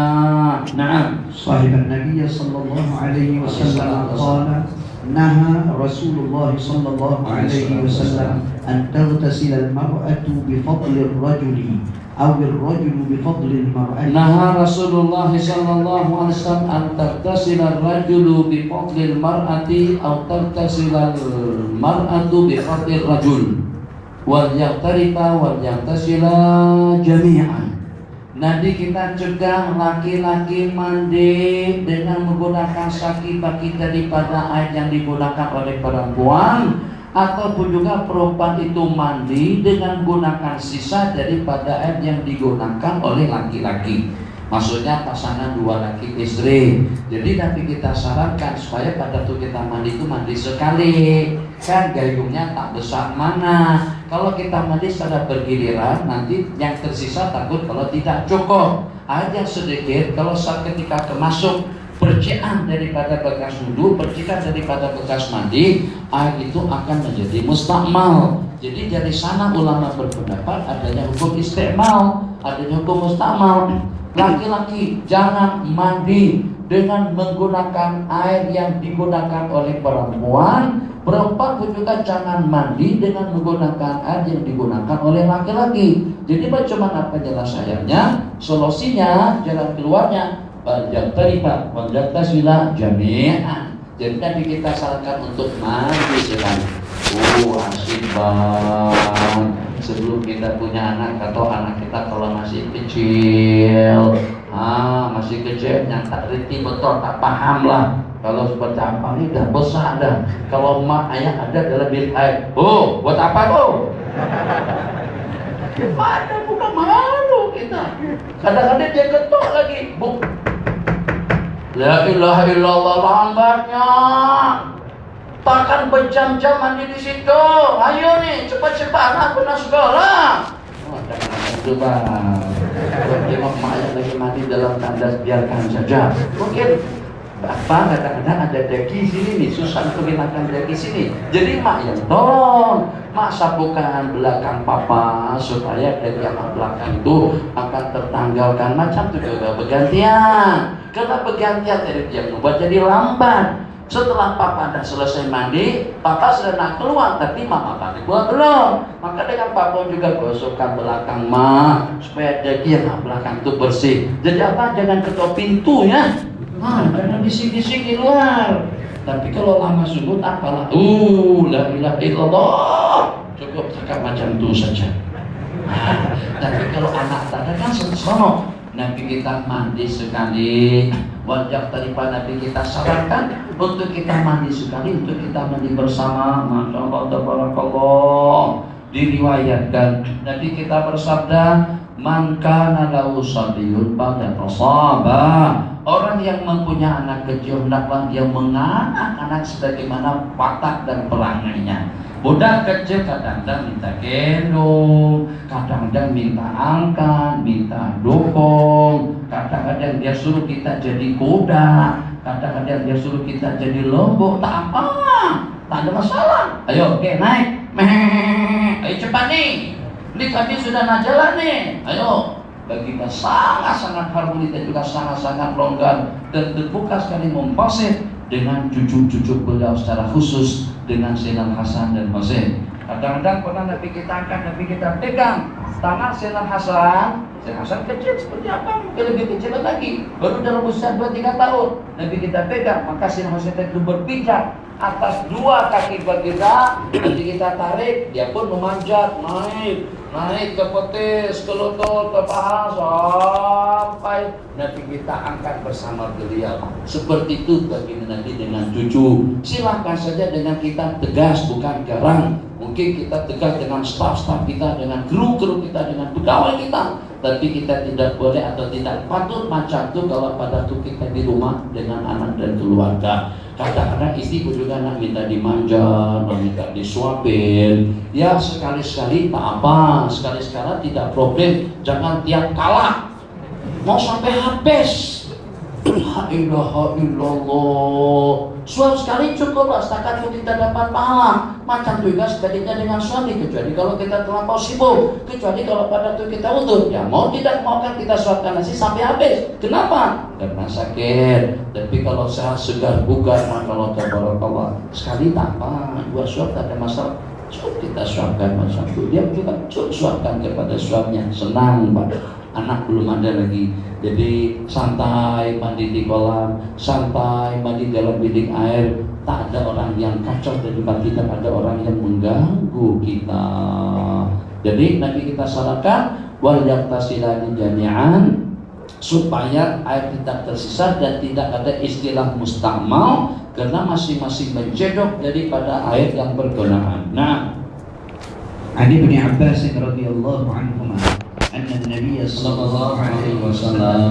Speaker 2: Naam.
Speaker 3: Sahiban Nabi sallallahu alaihi wasallam qala naha Rasulullah sallallahu alaihi wasallam an taghtasila al-mar'atu bi fadli ar-rajuli aw ar-rajulu bi fadli al-mar'ati.
Speaker 2: Naha Rasulullah sallallahu alaihi wasallam an taghtasila ar-rajulu bi fadli al-mar'ati aw taghtasila al-mar'atu bi fadli ar-rajul wal yaqtarifa wal yaqtasila jami'an. Nabi kita cegah laki-laki mandi dengan menggunakan saki-baki daripada air yang digunakan oleh perempuan, ataupun juga perempuan itu mandi dengan menggunakan sisa daripada air yang digunakan oleh laki-laki. Maksudnya pasangan 2 laki istri. Jadi nanti kita sarankan supaya pada waktu kita mandi itu mandi sekali. Kan gayungnya tak besar mana. Kalau kita mandi secara bergiliran, nanti yang tersisa takut kalau tidak cukup. Air yang sedikit, kalau saat ketika termasuk percikan daripada bekas wudu, percikan daripada bekas mandi, air itu akan menjadi mustakmal. Jadi dari sana ulama berpendapat adanya hukum istiqmal, adanya hukum mustakmal. Laki-laki jangan mandi dengan menggunakan air yang digunakan oleh perempuan. Perempuan pun juga jangan mandi dengan menggunakan air yang digunakan oleh laki-laki. Jadi bagaimana penyelesaiannya? Solusinya, jalan keluarnya, yang terima wajibtasila jami'an. Jadi tadi kita sarankan untuk mandi sekali. Asik banget. Sebelum kita punya anak atau anak kita kalau masih kecil, masih kecil yang tak reti betul, tak paham lah. Kalau seperti apa ini dah besar dah. Kalau mak ayah ada dalam bilik air, buat apa tuh? Gimana buka malu kita? Kadang-kadang dia ketok lagi, La ilaha illallah lambatnya. Bahkan berjam-jam mandi di situ. Ayo nih, cepat-cepat, aku nak sekolah. Oh, jangan itu bang. Kalau tengok mak yang lagi mandi dalam tandas, biarkan saja. Mungkin Bapak kadang-kadang ada daki sini nih, susah untuk hilangkan daki sini. Jadi mak yang tolong, mak sapukan belakang papa supaya dari yang belakang itu akan tertanggalkan. Macam itu juga bergantian. Karena bergantian dari dia membuat jadi lambat. Setelah papa dah selesai mandi, papa sudah nak keluar, tapi mama mandi keluar belum. Maka dengan papa juga gosokkan belakang mak supaya daki yang belakang itu bersih. Jadi apa? Jangan ketok pintu ya. Jangan bising-bising di luar. Tapi kalau lama sungguh apalah. La ilaha illallah. Cukup cakap macam itu saja. Tapi kalau anak tadi kan seronok. Nabi kita mandi sekali. Wajah daripada Nabi kita sarankan untuk kita mandi sekali, untuk kita mandi bersama. Masya Allah, tabarakallah. Diriwayatkan Nabi kita bersabda, man kana lahu sabiyun falyatasabbah. Orang yang mempunyai anak kecil hendaklah dia menganak anak sebagaimana watak dan perangainya. Budak kecil kadang-kadang minta gendong, kadang-kadang minta angkat, minta dukung, kadang-kadang dia suruh kita jadi kuda, kadang-kadang dia suruh kita jadi lembu. Tak apa, tak ada masalah. Ayo, oke, naik. Ayo cepat nih. Ini kami sudah nak jalan nih. Ayo. Bagi kita sangat-sangat harmoni dan juga sangat-sangat longgar dan terbuka sekali memposisi dengan cucu-cucu beliau secara khusus dengan Sayyidina Hasan dan Husain. Kadang-kadang pernah Nabi kita angkat, Nabi kita pegang tangan Sayyidina Hasan. Sayyidina Hasan kecil seperti apa? Mungkin lebih kecil lagi, baru dalam usia 2-3 tahun. Nabi kita pegang, maka Sayyidina Husain itu berpijak atas dua kaki kita, nanti kita tarik, dia pun memanjat, naik ke petis, ke lutut, ke paha, sampai nanti kita angkat bersama beliau. Seperti itu bagi nanti dengan cucu. Silahkan saja dengan kita tegas, bukan garang. Mungkin kita tegas dengan staf-staf kita, dengan kru-kru kita, dengan pegawai kita. Tapi kita tidak boleh atau tidak patut macam itu kalau pada waktu kita di rumah dengan anak dan keluarga. Kadang-kadang istriku juga nak minta dimanja, minta disuapin. Ya sekali-sekali tak apa, sekali-sekala tidak problem. Jangan tiap kalah mau sampai habis. La ilaha illallah. Suap sekali cukuplah setakat kita dapat pahala. Macam juga sebaliknya dengan suami, kecuali kalau kita terlampau sibuk, kecuali kalau pada waktu kita utuh. Ya mau tidak mau kan kita suapkan nasi sampai habis. Kenapa? Karena sakit. Tapi kalau sehat segar bugar, maka Allah tabarakallah sekali tak apa, 2 suap tak ada masalah. Cukup kita suapkan macam itu. Dia juga cukup suapkan kepada suaminya. Senang Pak. Anak belum ada lagi, jadi santai mandi di kolam, santai mandi dalam bilik air. Tak ada orang yang kacau dari depan kita, ada orang yang mengganggu kita. Jadi Nabi kita sarankan wal yaktasilani jami'an, supaya air tidak tersisa dan tidak ada istilah mustakmal, karena masing-masing mencedok daripada air yang bergunaan. Nah,
Speaker 3: Ali bin Abbas radhiyallahu anhuma أن النبي صلى الله عليه وسلم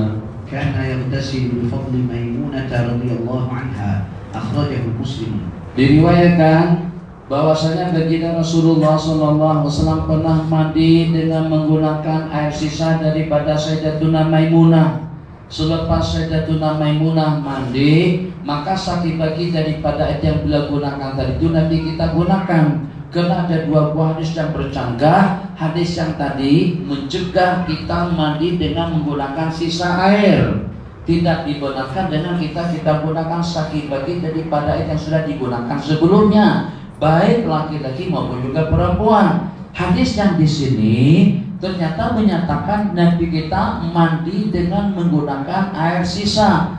Speaker 3: كان يغتسل بفضل ميمونة رضي الله عنها أخرجه مسلم.
Speaker 1: Diriwayatkan bahwasanya baginda Rasulullah SAW pernah mandi dengan menggunakan air sisa daripada Sayyidatuna Maimunah. Selepas Sayyidatuna Maimunah mandi, maka saki bagi daripada air yang beliau gunakan tadi itu Nabi kita gunakan. Karena ada 2 buah hadis yang bercanggah. Hadis yang tadi mencegah kita mandi dengan menggunakan sisa air, tidak dibenarkan dengan kita gunakan saki bagi daripada air yang sudah digunakan sebelumnya, baik laki-laki maupun juga perempuan. Hadis yang di sini ternyata menyatakan Nabi kita mandi dengan menggunakan air sisa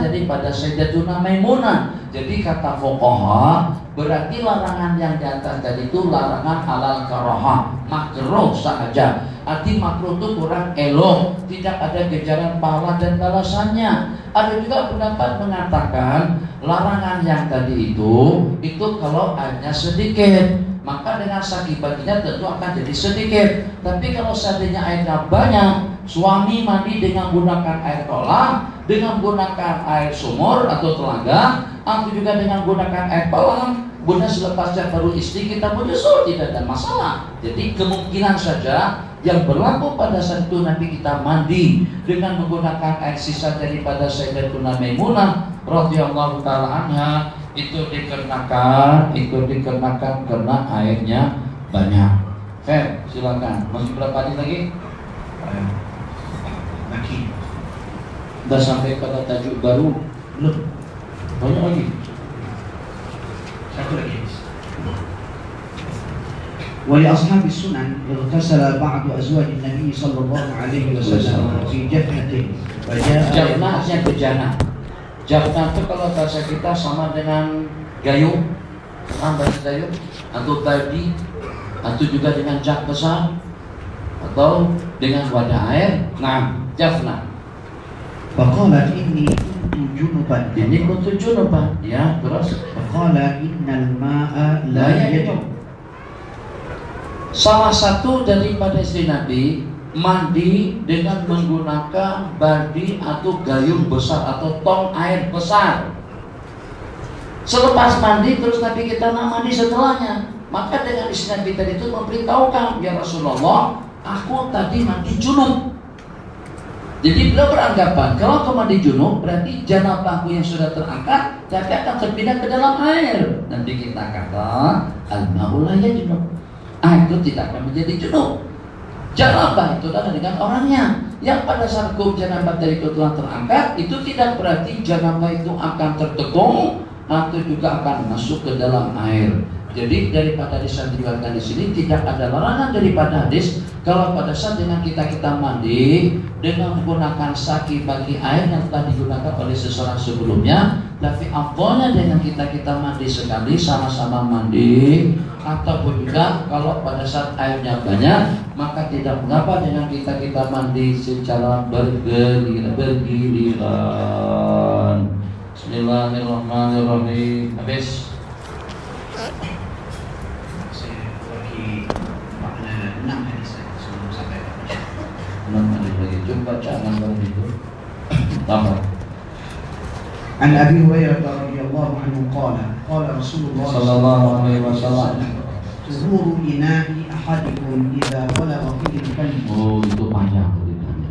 Speaker 1: daripada Sayyidatuna Maimunah. Jadi kata fuqaha, berarti larangan yang di atas tadi itu larangan halal karahah, makruh saja. Arti makruh itu kurang elok, tidak ada ganjaran pahala dan balasannya. Ada juga pendapat mengatakan larangan yang tadi itu kalau airnya sedikit, maka dengan saki baginya tentu akan jadi sedikit. Tapi kalau seandainya airnya banyak, suami mandi dengan menggunakan air kolam,
Speaker 2: dengan menggunakan air sumur atau telaga, atau juga dengan menggunakan air kolam. Bunda selepasnya baru istri kita menyusul, tidak ada masalah. Jadi kemungkinan saja yang berlaku pada saat itu nanti kita mandi dengan menggunakan air sisa daripada Sayyidatuna Maimunah radhiyallahu taala anha, itu dikarenakan karena airnya banyak. Fer, silakan. Masih berapa hari lagi?
Speaker 3: Lagi.
Speaker 2: Udah sampai pada tajuk baru? Belum. Banyak lagi.
Speaker 3: Satu lagi. ولأصحاب السنن اغتسل بعض أزواج النبي صلى الله عليه وسلم في جفنته وجاء
Speaker 2: Jafnahnya bejana. Jafnah itu kalau bahasa kita sama dengan gayung, bahasa gayung, atau tadi, atau juga dengan jak besar, atau dengan wadah air. Nah, jafnah.
Speaker 3: فقالت إني كنت جنبا.
Speaker 2: Ini kuntu junuban, ya, terus.
Speaker 3: فقال إن الماء لا يجب.
Speaker 2: Salah satu daripada istri Nabi mandi dengan menggunakan badi atau gayung besar atau tong air besar. Selepas mandi terus Nabi kita mandi setelahnya. Maka dengan istri Nabi tadi itu memberitahukan, ya Rasulullah, aku tadi mandi junub. Jadi beliau beranggapan kalau aku mandi junub berarti janabahku yang sudah terangkat tapi akan terpindah ke dalam air. Nanti kita kata al-ma'u la yajnub. Air itu tidak akan menjadi junub. Janabah itu adalah dengan orangnya. Yang pada saat hukum janabah dari itu telah terangkat, itu tidak berarti janabah itu akan tertekung atau juga akan masuk ke dalam air. Jadi daripada disandingkan di sini tidak ada larangan daripada hadis kalau pada saat dengan kita mandi dengan menggunakan saki bagi air yang telah digunakan oleh seseorang sebelumnya, tapi afdalnya dengan kita mandi sekali sama-sama mandi, ataupun juga kalau pada saat airnya banyak maka tidak mengapa dengan kita mandi secara bergiliran. Bismillahirrahmanirrahim. Habis. Coba jangan begitu. Tambah.
Speaker 3: عن أبي هريرة رضي الله عنه قال قال رسول الله
Speaker 2: صلى الله عليه وسلم
Speaker 3: طهور إناء أحدكم إذا بلغ فيه الكلب.
Speaker 2: Oh, itu panjang tulisannya.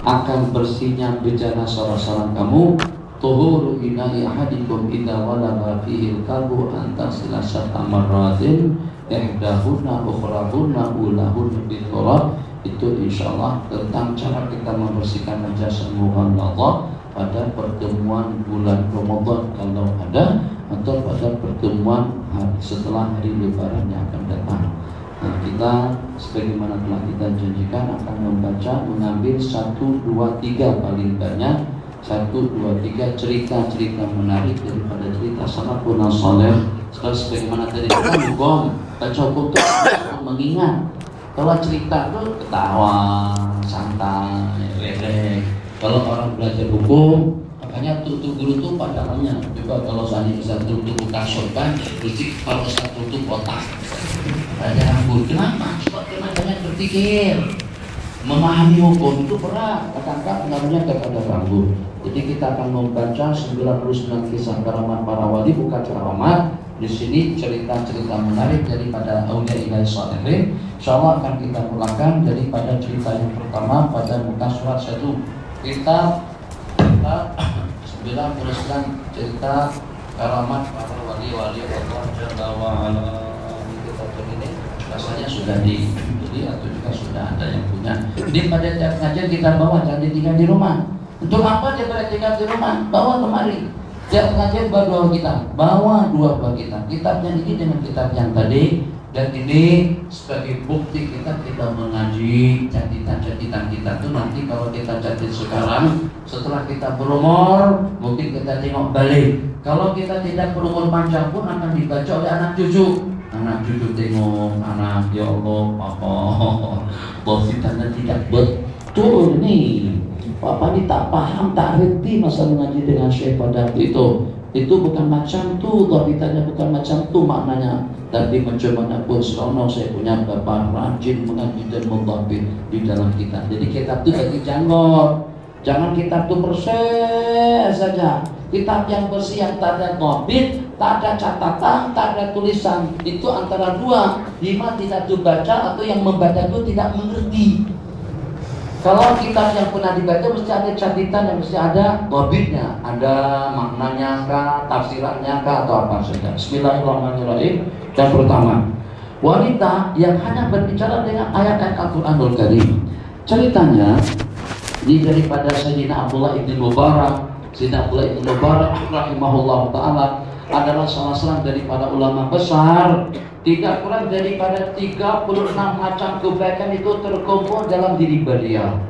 Speaker 2: Akan bersihnya bejana salah kamu, tuhuru ina'i ahadikum idza walagha fihi al-kalbu an tasila satamaradin ihdahunna ukhrahunna ulahunna biturab. Itu insyaallah tentang cara kita membersihkan najasa mughalladhah pada pertemuan bulan Ramadan kalau ada, atau pada pertemuan setelah hari lebaran yang akan datang. Nah, kita sebagaimana telah kita janjikan akan membaca, mengambil 1, 2, 3 paling banyak 1, 2, 3 cerita-cerita menarik daripada cerita salafun saleh. Sebagaimana tadi kita hukum baca hukum itu mengingat. Kalau cerita itu ketawa, santai, ledek. Kalau orang belajar hukum, makanya tutup guru itu padahalnya. Coba kalau saya bisa tutup kasur kan, terus kalau saya tutup otak, ada rambut. Kenapa? Sebab karena banyak berpikir. Memahami hukum itu berat, kadang-kadang pengaruhnya kepada rambut. Jadi kita akan membaca 99 kisah karamat para wali, bukan karamat. Di sini cerita-cerita menarik daripada auliya ilahi sholihin. Insyaallah akan kita mulakan daripada cerita yang pertama pada muka surat 1. Kita 99 cerita karamat para wali-wali Allah Jalla wa Ala. Kita ini rasanya sudah dibeli atau juga sudah ada yang punya. Ini pada tiap ngajar kita bawa, jangan ditinggal di rumah. Untuk apa dia tinggal di rumah? Bawa kemari. Tiap pengajian bawa 2 kitab, bawa 2 buah kitab. Kitabnya ini dengan kitab yang tadi, dan ini sebagai bukti kita mengaji catatan kita tuh nanti kalau kita catat sekarang, setelah kita berumur, mungkin kita tengok balik. Kalau kita tidak berumur panjang pun akan dibaca oleh anak cucu. Anak cucu tengok, anak ya Allah, papa, bahwa kita tidak betul nih. Papa ini tak paham, tak ngerti masa mengaji dengan Syekh pada itu. Itu bukan macam tu, dhabitannya bukan macam tu maknanya. Tapi macam mana pun seronok saya punya bapak rajin mengaji dan mendhabit di dalam kitab. Jadi kitab itu bagi janggot. Jangan kitab itu bersih saja. Kitab yang bersih yang tak ada nobit, tak ada catatan, tak ada tulisan. Itu antara dua. Lima tidak dibaca atau yang membaca itu tidak mengerti. Kalau kitab yang pernah dibaca mesti ada catatan, yang mesti ada nobitnya, ada maknanya kah, tafsirannya kah, atau apa saja. Bismillahirrahmanirrahim. Yang pertama, wanita yang hanya berbicara dengan ayat-ayat Al-Quranul Karim. Ceritanya ini daripada Sayyidina Abdullah ibn Mubarak. Sayyidina Abdullah ibn Mubarak rahimahullah ta'ala adalah salah seorang daripada ulama besar. Tidak kurang daripada 36 macam kebaikan itu terkumpul dalam diri beliau.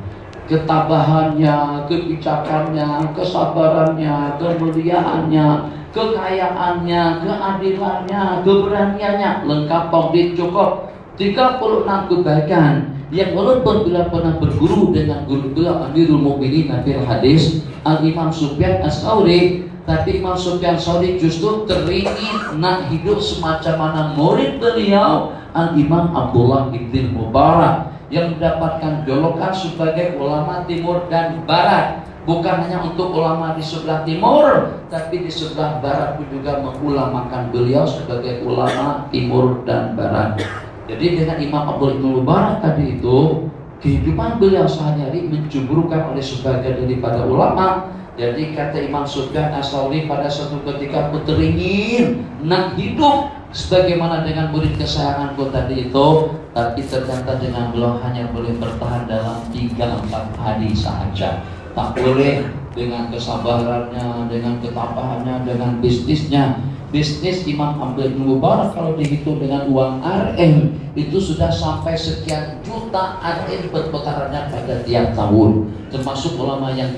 Speaker 2: Ketabahannya, kebijakannya, kesabarannya, kemuliaannya, kekayaannya, keadilannya, keberaniannya, lengkap komplit cukup. 36 kebaikan yang walaupun bila pernah berguru dengan guru beliau Amirul Mukminin fil hadis Al-Imam Sufyan Ats-Tsauri, tapi Imam Sufyan Ats-Tsauri justru teringin nak hidup semacam mana murid beliau Al-Imam Abdullah ibn Mubarak yang mendapatkan julukan sebagai ulama timur dan barat. Bukan hanya untuk ulama di sebelah timur, tapi di sebelah barat pun juga mengulamakan beliau sebagai ulama timur dan barat. Jadi dengan Imam Abdullah ibn Mubarak tadi itu, kehidupan beliau sehari-hari mencemburukan oleh sebagian daripada ulama. Jadi kata Imam Sufyan Ats-Tsauri pada suatu ketika, aku teringin nak hidup sebagaimana dengan murid kesayanganku tadi itu, tapi ternyata dengan beliau hanya boleh bertahan dalam 3-4 hari saja. Tak boleh dengan kesabarannya, dengan ketabahannya, dengan bisnisnya. Bisnis Imam Abdullah bin Mubarak kalau dihitung dengan uang RM itu sudah sampai sekian juta RM berputarannya pada tiap tahun. Termasuk ulama yang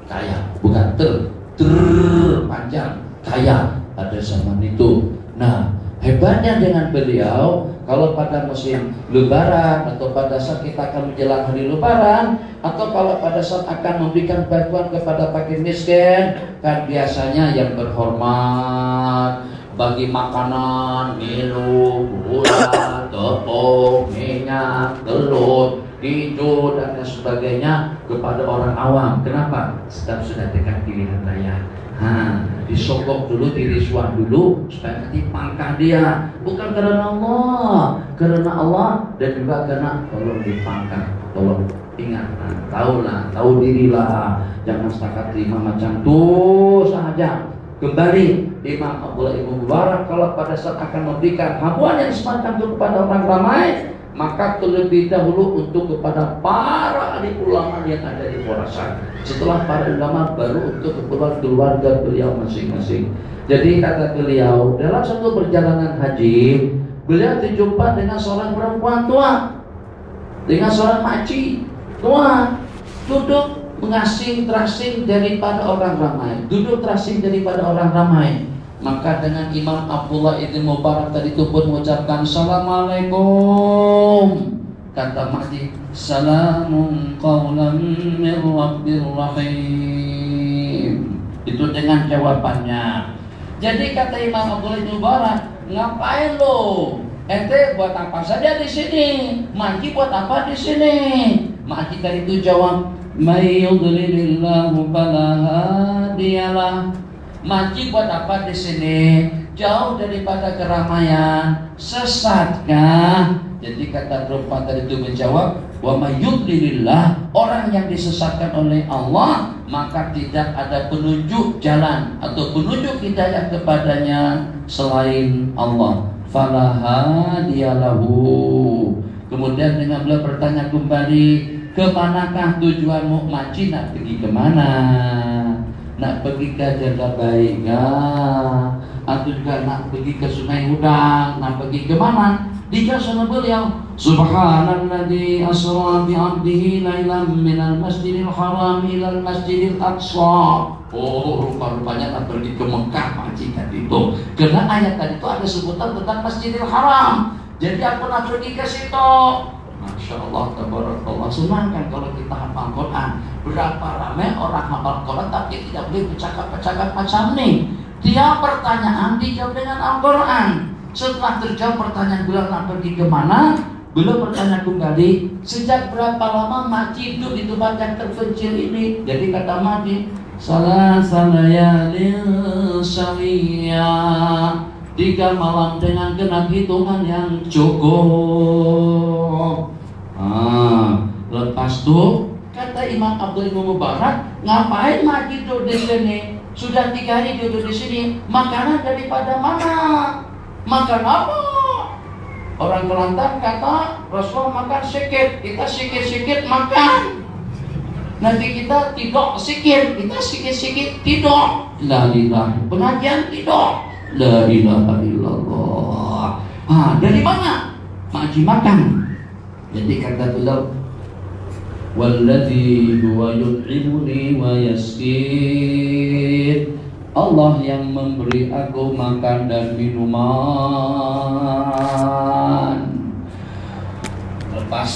Speaker 2: kaya, bukan panjang, kaya pada zaman itu. Nah, hebatnya dengan beliau, kalau pada musim Lebaran atau pada saat kita akan menjelang hari Lebaran, atau kalau pada saat akan memberikan bantuan kepada fakir miskin, kan biasanya yang berhormat bagi makanan, minum, gula, tepung, minyak, telur, hijau dan sebagainya kepada orang awam. Kenapa? Sebab sudah dekat pilihan raya. Disogok dulu, dirisuah dulu supaya nanti pangkah dia, bukan karena Allah dan juga karena tolong dipangkah, tolong ingat, tahu dirilah, jangan setakat terima macam itu saja. Kembali Imam Abdullah ibn Mubarak kalau pada saat akan memberikan habuan yang semacam itu kepada orang ramai, maka terlebih dahulu untuk kepada para ahli ulama yang ada di Khurasan. Setelah para ulama baru untuk keluarga beliau masing-masing. Jadi kata beliau, dalam satu perjalanan haji, beliau terjumpa dengan seorang perempuan tua, dengan seorang makcik tua, duduk terasing daripada orang ramai, Maka dengan Imam Abdullah ibn Mubarak tadi itu pun mengucapkan Assalamualaikum. Kata makcik, Salamun qawlan min Rabbir Rahim. Itu dengan jawabannya. Jadi kata Imam Abdullah ibn Mubarak, ngapain lo? Ente buat apa saja di sini? Makcik buat apa di sini? Makcik tadi itu jawab, May yudlilillahu fala hadiyalah. Makcik buat apa di sini? Jauh daripada keramaian, sesatkah? Jadi kata perempuan tadi itu menjawab, wa may yudlilillah, orang yang disesatkan oleh Allah, maka tidak ada penunjuk jalan atau penunjuk hidayah kepadanya selain Allah. Fala hadiyalahu. Kemudian dengan beliau bertanya kembali, kemanakah tujuanmu? Makcik nak pergi kemana? Nak pergi ke Jagabainga, atau juga nak pergi ke Sungai Udang, nak pergi ke mana? Dijawab sama beliau, Subhanalladzi asra bi 'abdihi lailan minal masjidil haram ilal masjidil aqsa. Oh, rupa-rupanya nak pergi ke Mekah makcik tadi itu. Karena ayat tadi itu ada sebutan tentang Masjidil Haram. Jadi aku nak pergi ke situ. Masya Allah, tabarakallah. Senangkan kalau kita hafal Quran. Berapa ramai orang hafal Quran tapi tidak boleh bercakap-cakap macam ini. Tiap pertanyaan dijawab dengan Al-Quran. Setelah terjawab pertanyaan beliau nak pergi ke mana, Beliau bertanya kembali, sejak berapa lama makci hidup di tempat yang terpencil ini? Jadi kata makci, salah layalin sawiyah, 3 malam dengan genap hitungan yang cukup. Lepas itu kata Imam Abdul Mubarak, ngapain makci duduk di sini? Sudah 3 hari duduk di sini. Makanan daripada mana? Makan apa? Orang Kelantan kata Rasulullah makan sikit, kita sikit-sikit makan. Nanti kita tidak sikit, kita sikit-sikit tidak. La ilaha, pengajian tidak. La ilaha illallah. Dari mana? Makji makan. Jadi kata beliau, walladzi huwa yut'imuni wa yasqin. Allah yang memberi aku makan dan minuman. Lepas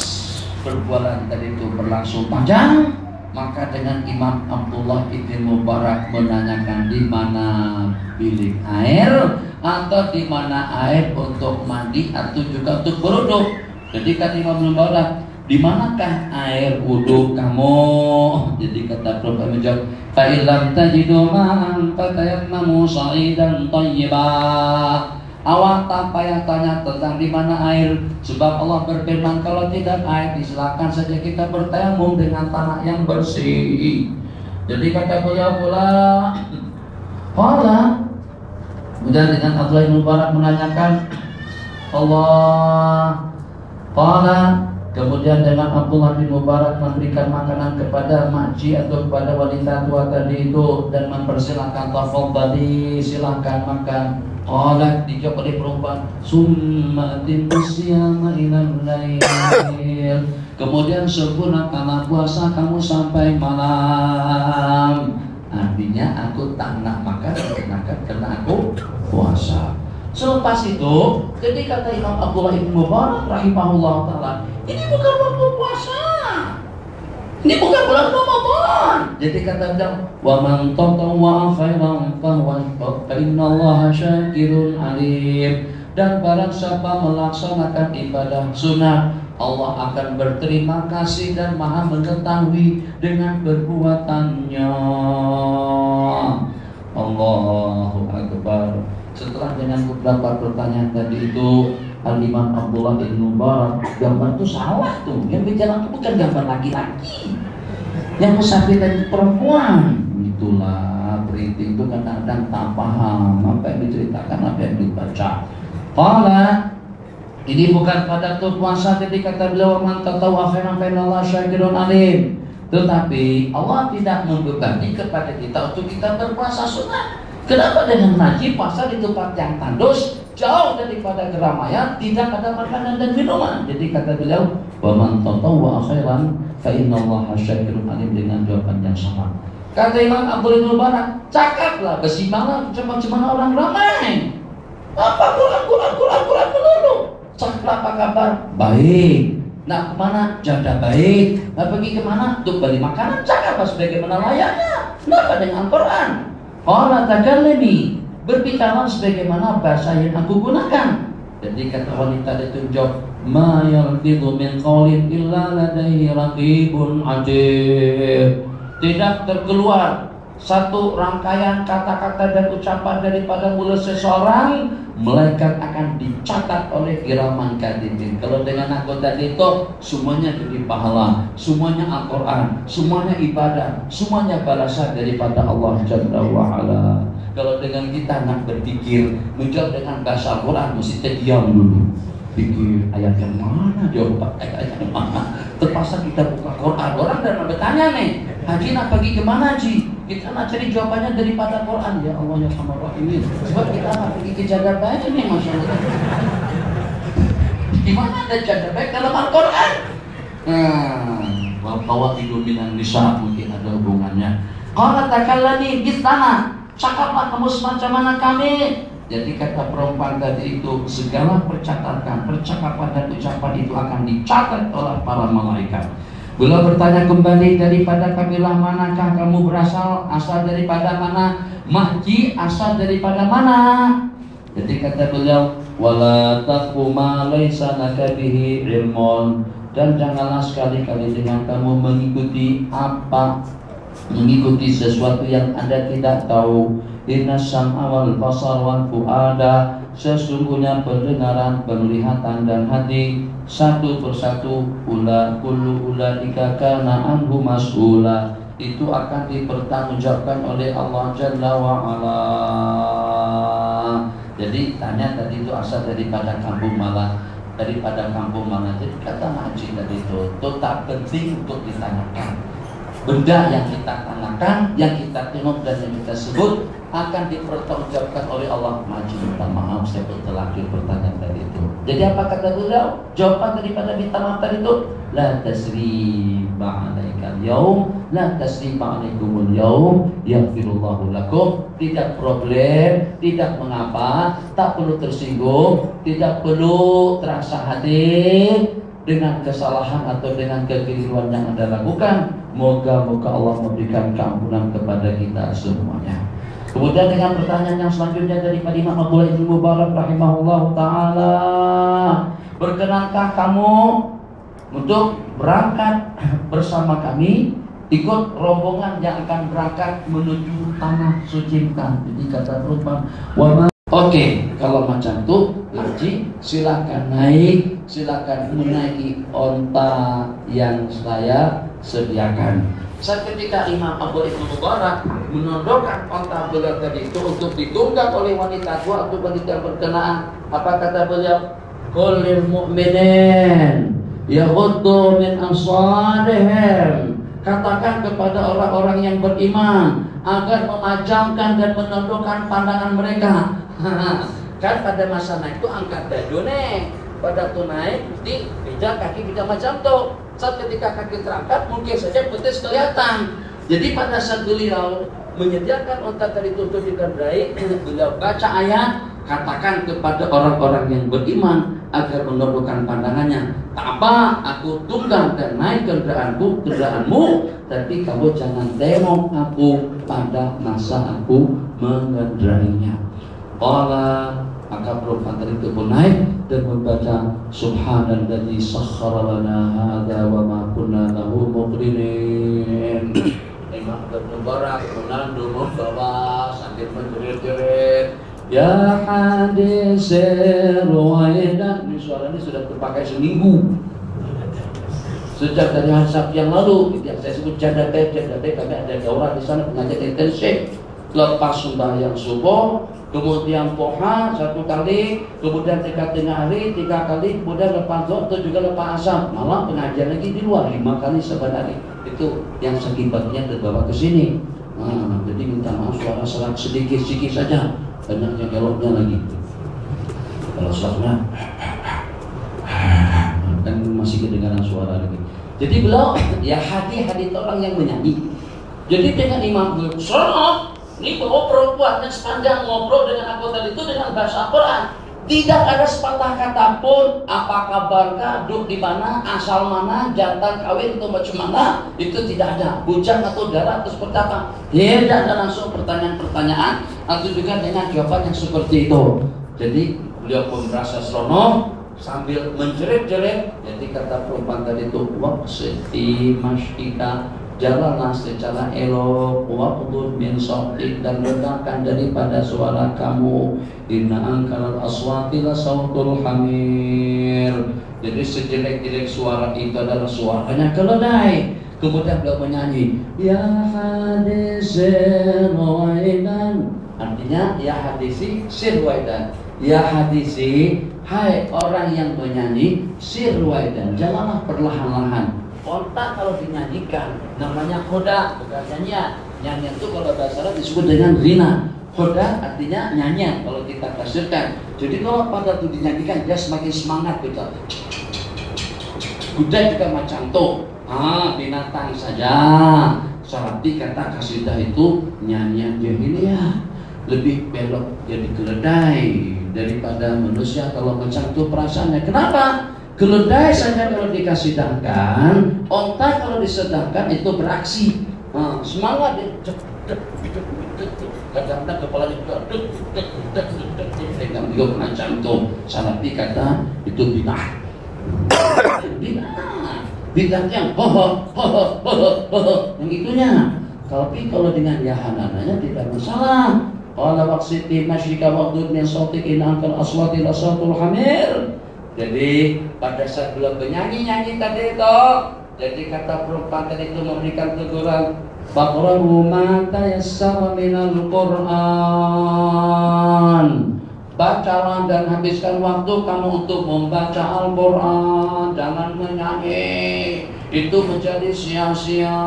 Speaker 2: perbualan tadi itu berlangsung panjang, maka dengan Imam Abdullah ibn Mubarak menanyakan di mana bilik air atau di mana air untuk mandi atau juga untuk berwudu. Jadi kata Imam Mubarak, di manakah air wudu kamu? Jadi kata Prophet menjawab, fa illam tajidu ma'an fatayammamu sa'idan thayyiban. Awak tak payah tanya tentang di mana air, sebab Allah berfirman kalau tidak air, silakan saja kita bertayamum dengan tanah yang bersih. Jadi kata beliau pula, kemudian dengan Abdullah bin Mubarak menanyakan kemudian dengan Abdullah bin Mubarak memberikan makanan kepada makji atau kepada wanita tua tadi itu dan mempersilahkan tafadhali, silakan makan. Dijawab oleh perempuan, summa timusyama ilal lail. Kemudian sempurnakanlah puasa kamu sampai malam. Artinya aku tak nak makan karena aku puasa. Selepas itu, jadi kata Imam Abdullah bin Mubarak rahimahullah ta'ala, ini bukan waktu puasa, ini bukan bulan Ramadan. Jadi kata beliau, wa man tatawwa'a khairan fa innallaha syakirun alim. Dan barang siapa melaksanakan ibadah sunnah, Allah akan berterima kasih dan maha mengetahui dengan perbuatannya. Allahu Akbar. Setelah dengan beberapa pertanyaan tadi itu, Al-Imam Abdullah bin Mubarak, gambar itu salah tuh. Yang bicara itu bukan gambar laki-laki, yang musafir tadi perempuan. Itulah perinting itu kadang-kadang tak paham apa yang diceritakan, apa yang dibaca. Ini bukan pada tuh puasa. Jadi kata beliau, man tatawwa khairan fa innallaha syakirun alim. Tetapi Allah tidak membebani kepada kita untuk kita berpuasa sunnah. Kenapa dengan ngaji puasa di tempat yang tandus, jauh daripada keramaian, tidak ada makanan dan minuman? Jadi kata beliau, wa man tatawwa khairan fa innallaha syakirun alim, dengan jawaban yang sama. Kata Imam Abdul Mubarak, cakaplah besi malam cuma orang ramai. Apa Quran melulu. Cakaplah apa kabar? Baik. Nak kemana? Jadah baik. Nak pergi kemana? Untuk beli makanan. Cakaplah sebagaimana layaknya. Kenapa dengan Quran? Allah takallami, berbicara sebagaimana bahasa yang aku gunakan. Jadi kata wanita itu jawab, ma yalfidhu min qawlin illa ladaihi raqibun atid. Tidak terkeluar satu rangkaian kata-kata dan ucapan daripada mulut seseorang, malaikat akan dicatat oleh kiraman katibin. Kalau dengan aku tadi itu semuanya jadi pahala, semuanya Al-Quran, semuanya ibadah, semuanya balasan daripada Allah Jalla wa'ala. Kalau dengan kita nak berpikir menjawab dengan bahasa Al-Quran, mesti diam dulu, pikir ayat yang mana, jawab ayat yang mana. Terpaksa kita buka Quran. Orang dan bertanya nih, Haji nak pergi kemana Haji? Kita nak cari jawabannya daripada Quran. Ya Allah ya Rahman. Sebab kita nak pergi ke Jadah Baik nih, Masya Allah. Di mana ada Jadah Baik dalam Al-Quran? Bahwa itu bilang nisa mungkin ada hubungannya. Qala takallani bisana, cakaplah kamu semacam mana kami. Jadi kata perempuan tadi itu, segala percakapan dan ucapan itu akan dicatat oleh para malaikat. Beliau bertanya kembali, daripada kabilah manakah kamu berasal? Asal daripada mana? Mahji asal daripada mana? Jadi kata beliau, wala taqfu ma laisa laka bihi ilmun, dan janganlah sekali-kali dengan kamu mengikuti sesuatu yang Anda tidak tahu. Inna sam'a wal basar wal fu'ada, sesungguhnya pendengaran, penglihatan dan hati satu persatu kullu ulaika kana anhu mas'ula, itu akan dipertanggungjawabkan oleh Allah Jalla wa Ala. Jadi tanya tadi itu asal daripada kampung malah. Jadi kata Haji tadi itu tak penting untuk ditanyakan. Benda yang kita tanyakan, yang kita tengok dan yang kita sebut akan dipertanggungjawabkan oleh Allah. Haji minta maaf, saya bertelakir pertanyaan tadi itu. Jadi apa kata beliau? Jawaban daripada minta maaf tadi itu, la tasriba alaikal yaum, la tasriba alaikumul yaum, yaghfirullahu lakum. Tidak problem, tidak mengapa, tak perlu tersinggung, tidak perlu terasa hati dengan kesalahan atau dengan kekeliruan yang Anda lakukan. Moga-moga Allah memberikan keampunan kepada kita semuanya. Kemudian dengan pertanyaan yang selanjutnya daripada Imam Abdullah bin Mubarak rahimahullah ta'ala, berkenankah kamu untuk berangkat bersama kami, ikut rombongan yang akan berangkat menuju tanah suci Mekah? Jadi kata Uthman, oke, kalau macam itu Haji silakan naik, silakan menaiki onta yang saya sediakan. Saat ketika Imam Abdullah bin Mubarak menodongkan onta beliau tadi itu untuk ditunggang oleh wanita tua atau wanita berkenaan, apa kata beliau? Qul lil mu'minin yaghuddu min absarihim, katakan kepada orang-orang yang beriman agar memajamkan dan menundukkan pandangan mereka. Kan pada masa naik itu angkat dadu nih, pada tuh naik di pijak kaki kita macam tuh. Saat ketika kaki terangkat mungkin saja betis kelihatan. Jadi pada saat beliau menyediakan onta tadi untuk dikendarai, beliau baca ayat, katakan kepada orang-orang yang beriman agar menundukkan pandangannya. Tak apa, aku tunggang dan naik kendaraanmu, tapi kamu jangan tengok aku pada masa aku mengendarainya. Maka Prophet itu pun naik dan membaca Subhanalladzi sakhkhara lana hadza wa ma kunna lahu muqrinin. Imam Mubarak menandu membawa sambil menjerit-jerit, ya hadis ruwaidan. Ini suara ini sudah terpakai seminggu sejak dari hari Sabtu yang lalu. Yang saya sebut jadatai, kami ada daurah di sana, pengajian intensif. Lepas sembahyang subuh, kemudian poha 1 kali, kemudian tengah hari 3 kali, kemudian lepas zuhur itu juga lepas asar, malam pengajian lagi di luar 5 kali sebenarnya. Itu yang sekibatnya terbawa ke sini. Jadi minta maaf suara serak sedikit saja, banyaknya geloknya lagi. Kalau suaranya kan masih kedengaran suara lagi. Jadi beliau ya hati orang yang menyanyi. Jadi dengan Imam Ghazali ini bawa perempuan yang sepanjang ngobrol dengan anggota itu dengan bahasa Quran. Tidak ada sepatah kata pun apa kabarkah, duduk di mana, asal mana, jantan kawin atau macam mana, itu tidak ada. Bujang atau darah atau seperti apa. Tidak ada langsung pertanyaan-pertanyaan atau juga dengan jawaban yang seperti itu. Jadi beliau pun merasa seronok sambil menjerit-jerit. Jadi kata perempuan tadi itu, waqsiti masyika, jalanlah secara elok, waqdud min sautik, dan rendahkan daripada suara kamu. Inna angkalal aswati la sautul hamir. Jadi sejelek-jelek suara itu adalah suaranya keledai. Kemudian beliau menyanyi, ya hadisi ruwaidan, artinya ya hadisi sirwaidan. Ya hadisi, hai orang yang menyanyi sirwaidan, janganlah perlahan-lahan. Onta kalau dinyanyikan namanya khoda, bukan nyanyian. Nyanyian itu kalau bahasa Arab disebut dengan rina. Khoda artinya nyanyian kalau kita tafsirkan. Jadi kalau pada itu dinyanyikan dia semakin semangat gitu. Kuda juga macam tuh. Binatang saja. Seperti kata kasidah itu nyanyian jahiliyah. Lebih belok jadi keledai daripada manusia kalau macam itu perasaannya. Kenapa? Keledai saja kalau dikasidahkan, onta kalau disedangkan itu beraksi. Semangat dia kadang-kadang kepalanya juga macam itu. Salafi kata itu bid'ah. Bid'ah yang yang itunya. Tapi kalau dengan yahanananya tidak masalah. Qala waqsiti masyrika waqdud min sawtikin angkal aswati lasatul hamir. Jadi pada saat belum bernyanyi tadi itu, jadi kata perempuan tadi itu memberikan teguran, faqra'u ma tayassara minal Qur'an. Bacalah dan habiskan waktu kamu untuk membaca Al-Quran. Jangan menyanyi, itu menjadi sia-sia.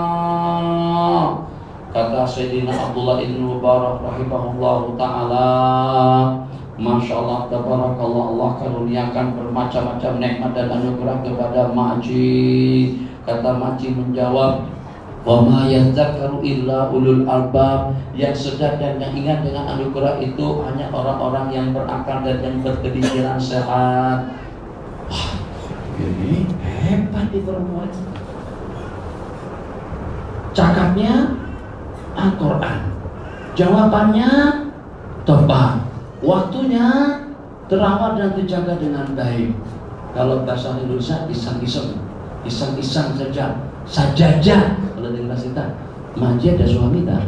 Speaker 2: Kata Sayyidina Abdullah ibn Mubarak rahimahullahu ta'ala, Masya Allah, tabarakallah, Allah karuniakan bermacam-macam nikmat dan anugerah kepada Makji. Kata Makji menjawab, wa ma yadzakkaru illa ulul albab. Yang sedar dan yang ingat dengan anugerah itu hanya orang-orang yang berakal dan yang berkepikiran sehat. Wah, ini hebat di perempuan. Cakapnya Al-Quran, jawabannya tepat, waktunya terawat dan dijaga dengan baik. Kalau bahasa Indonesia iseng-iseng saja, sajaja. Kalau dengan kita, Makji ada suami tak?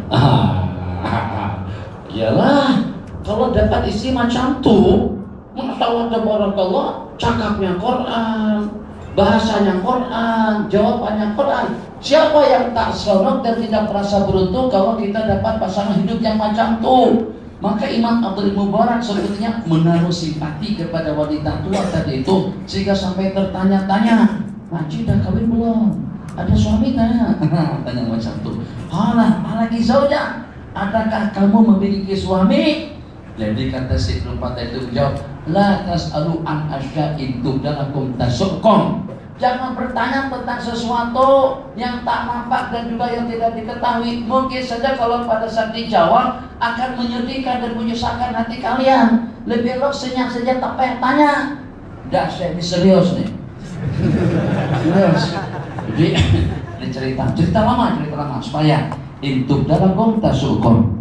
Speaker 2: Iyalah, kalau dapat istri macam tu, mengetahui tabarakallah, cakapnya Quran, bahasanya Quran, jawabannya Quran. Siapa yang tak seronok dan tidak merasa beruntung kalau kita dapat pasangan hidup yang macam tu? Maka Imam Abdul Mubarak sebetulnya menaruh simpati kepada wanita tua tadi itu, sehingga sampai tertanya-tanya, Makji dah kawin belum? Ada suami tak? Tanya macam tu. Halah, lagi zauja, adakah kamu memiliki suami? Jadi kata si perempuan itu menjawab, la tas'alu an asya'in tubdalakum tasukkom. Jangan bertanya tentang sesuatu yang tak nampak dan juga yang tidak diketahui. Mungkin saja kalau pada saat dijawab akan menyedihkan dan menyusahkan hati kalian. Lebih baik senyap saja, tak payah tanya. Dah, saya ini serius nih. Serius. Jadi ini cerita lama supaya intub dalam tasukum.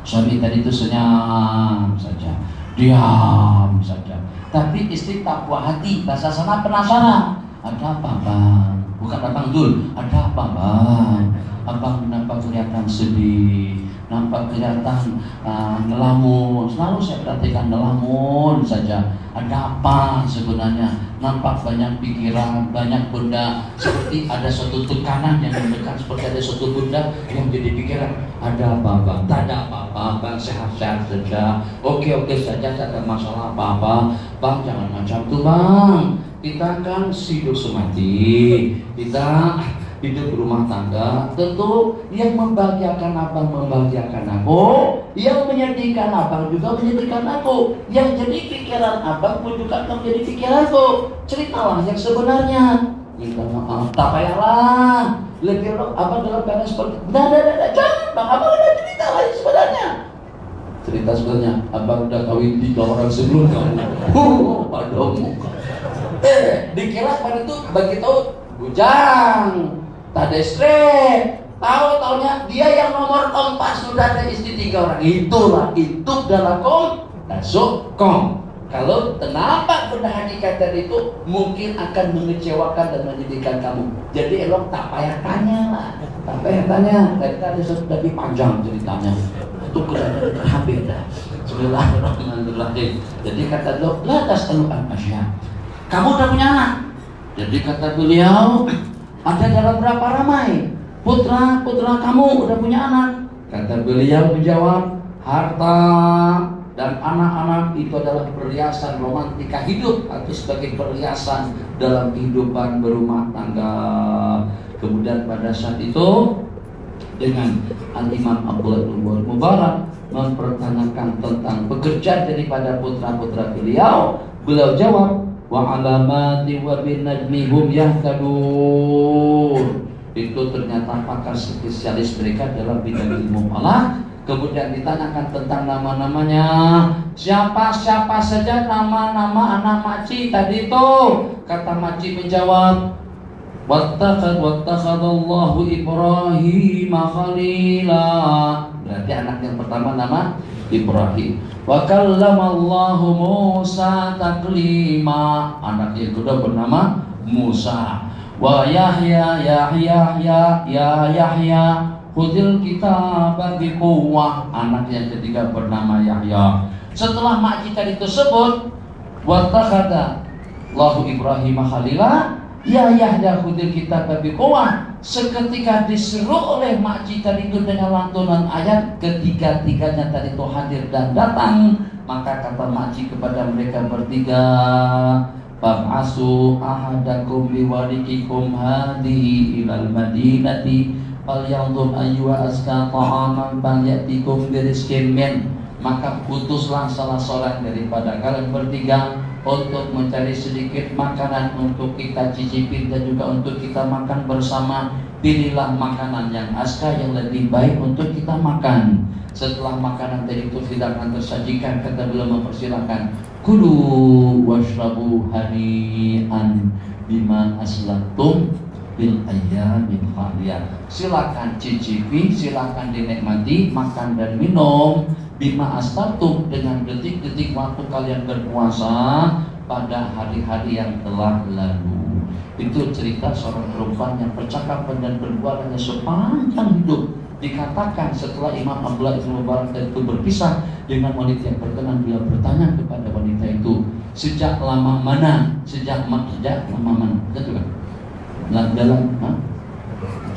Speaker 2: Suami tadi itu senyum saja, diam saja. Tapi istri tak puas hati, bahasa sana penasaran. Ada apa bang? Bukan abang Dul, ada apa bang? Abang nampak kelihatan sedih, nampak kelihatan ngelamun. Selalu saya perhatikan ngelamun saja. Ada apa sebenarnya? Nampak banyak pikiran, banyak benda. Seperti ada suatu tekanan yang mendekat, seperti ada suatu benda yang jadi pikiran. Ada apa bang? Tak ada apa-apa bang, sehat-sehat saja. Oke saja, tak ada masalah apa-apa. Bang jangan macam tu bang. Kita kan hidup semati, kita hidup berumah tangga. Tentu yang membahagiakan abang membahagiakan aku, yang menyedihkan abang juga menyedihkan aku, yang jadi pikiran abang pun juga akan menjadi pikiranku. Ceritalah yang sebenarnya. Minta maaf, tak payahlah. Lebih abang dalam keadaan seperti jangan bang, abang udah cerita lah sebenarnya. Cerita sebenarnya, abang udah kawin 3 orang sebelum kamu. Padamu. Dikira pada itu begitu bujang, tak ada istri. Tahu-taunya dia yang nomor 4 sudah ada istri 3 orang. Itulah itu dalam tasukum. Kalau kenapa benda hakikat tadi itu mungkin akan mengecewakan dan menyedihkan kamu. Jadi elok tak payah tanya lah, tak payah tanya. Tadi sudah lebih panjang ceritanya. Itu keadaan hampir dah. Bismillahirrahmanirrahim. Jadi kata dok, la tas'alu an asya. Kamu udah punya anak. Jadi kata beliau, ada dalam berapa ramai putra kamu udah punya anak? Kata beliau menjawab, harta dan anak-anak itu adalah perhiasan romantika hidup atau sebagai perhiasan dalam kehidupan berumah tangga. Kemudian pada saat itu dengan Al-Imam Abdullah bin Mubarak mempertanyakan tentang pekerjaan daripada putra-putra beliau jawab, wa alamati wa bin najmi hum yahtadun. Itu ternyata pakar spesialis mereka dalam bidang ilmu falak. Kemudian ditanyakan tentang nama-namanya, siapa saja nama-nama anak Makji tadi itu. Kata Makji menjawab, wattakhadallahu Ibrahim khalila. Berarti anak yang pertama nama Ibrahim. Wa kallamallahu Musa taklima. Anak yang kedua bernama Musa. Wa Yahya Yahya khudil kitaba biquwwah. Anak yang ketiga bernama Yahya. Setelah mukjizat tersebut, wattakhadha Allahu Ibrahim khalila. Ya Yahya khudil kitaba biquwwah. Seketika diseru oleh mukjizat itu dengan lantunan ayat, ketiga-tiganya tadi itu hadir dan datang. Maka kata mukjizat kepada mereka bertiga, Fab'asu ahadakum biwarikikum hadihi ilal madinati falyanzur ayyuha azka ta'aman falyatikum birizqin min. Maka putuslah salah seorang daripada kalian bertiga untuk mencari sedikit makanan untuk kita cicipin dan juga untuk kita makan bersama. Pilihlah makanan yang azka, yang lebih baik untuk kita makan. Setelah makanan tadi itu hidangan tersajikan, kata beliau mempersilahkan, kulu washrabu hani'an bima aslatum bil ayyamin khaliyah. Silakan cicipi, silakan dinikmati makan dan minum bima aslatum dengan detik-detik waktu kalian berpuasa pada hari-hari yang telah lalu. Itu cerita seorang perempuan yang percakapan dan perbuatannya sepanjang hidup. Dikatakan setelah Imam Abdullah bin Mubarak itu berpisah dengan wanita yang berkenan, beliau bertanya kepada wanita itu, sejak lama mana? Sejak lama mana? Betul kan? Dalam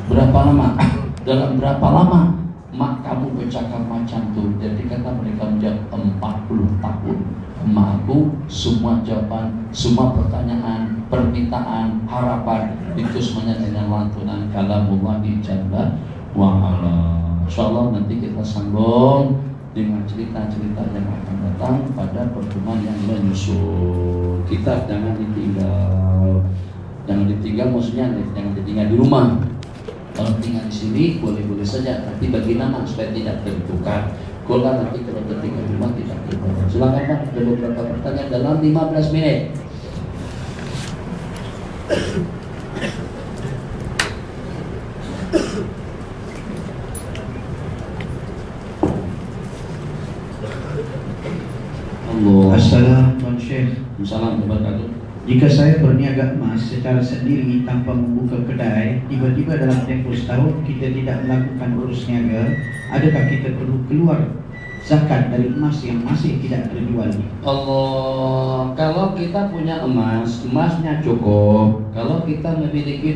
Speaker 2: berapa lama? Dalam berapa lama mak kamu bercakap macam itu? Jadi kata mereka menjawab 40 tahun. Maku semua jawaban, semua pertanyaan, permintaan, harapan itu semuanya dengan lantunan kalamullah jalla wa ala. Insyaallah nanti kita sambung dengan cerita-cerita yang akan datang pada pertemuan yang menyusul. Kita jangan ditinggal. Jangan ditinggal maksudnya jangan ditinggal di rumah. Kalau tinggal di sini boleh-boleh saja, tapi bagi nama supaya tidak tertukar. Kalau nanti kalau tertinggal di rumah tidak tertukar. Silakan Pak, ada beberapa pertanyaan dalam 15 menit.
Speaker 3: Assalamualaikum Syekh.
Speaker 2: Assalamualaikum warahmatullahi.
Speaker 3: Jika saya berniaga emas secara sendiri tanpa membuka kedai, tiba-tiba dalam tempoh setahun kita tidak melakukan urus niaga, adakah kita perlu keluar zakat dari emas yang masih tidak terjual?
Speaker 2: Allah, kalau kita punya emas, emasnya cukup. Kalau kita memiliki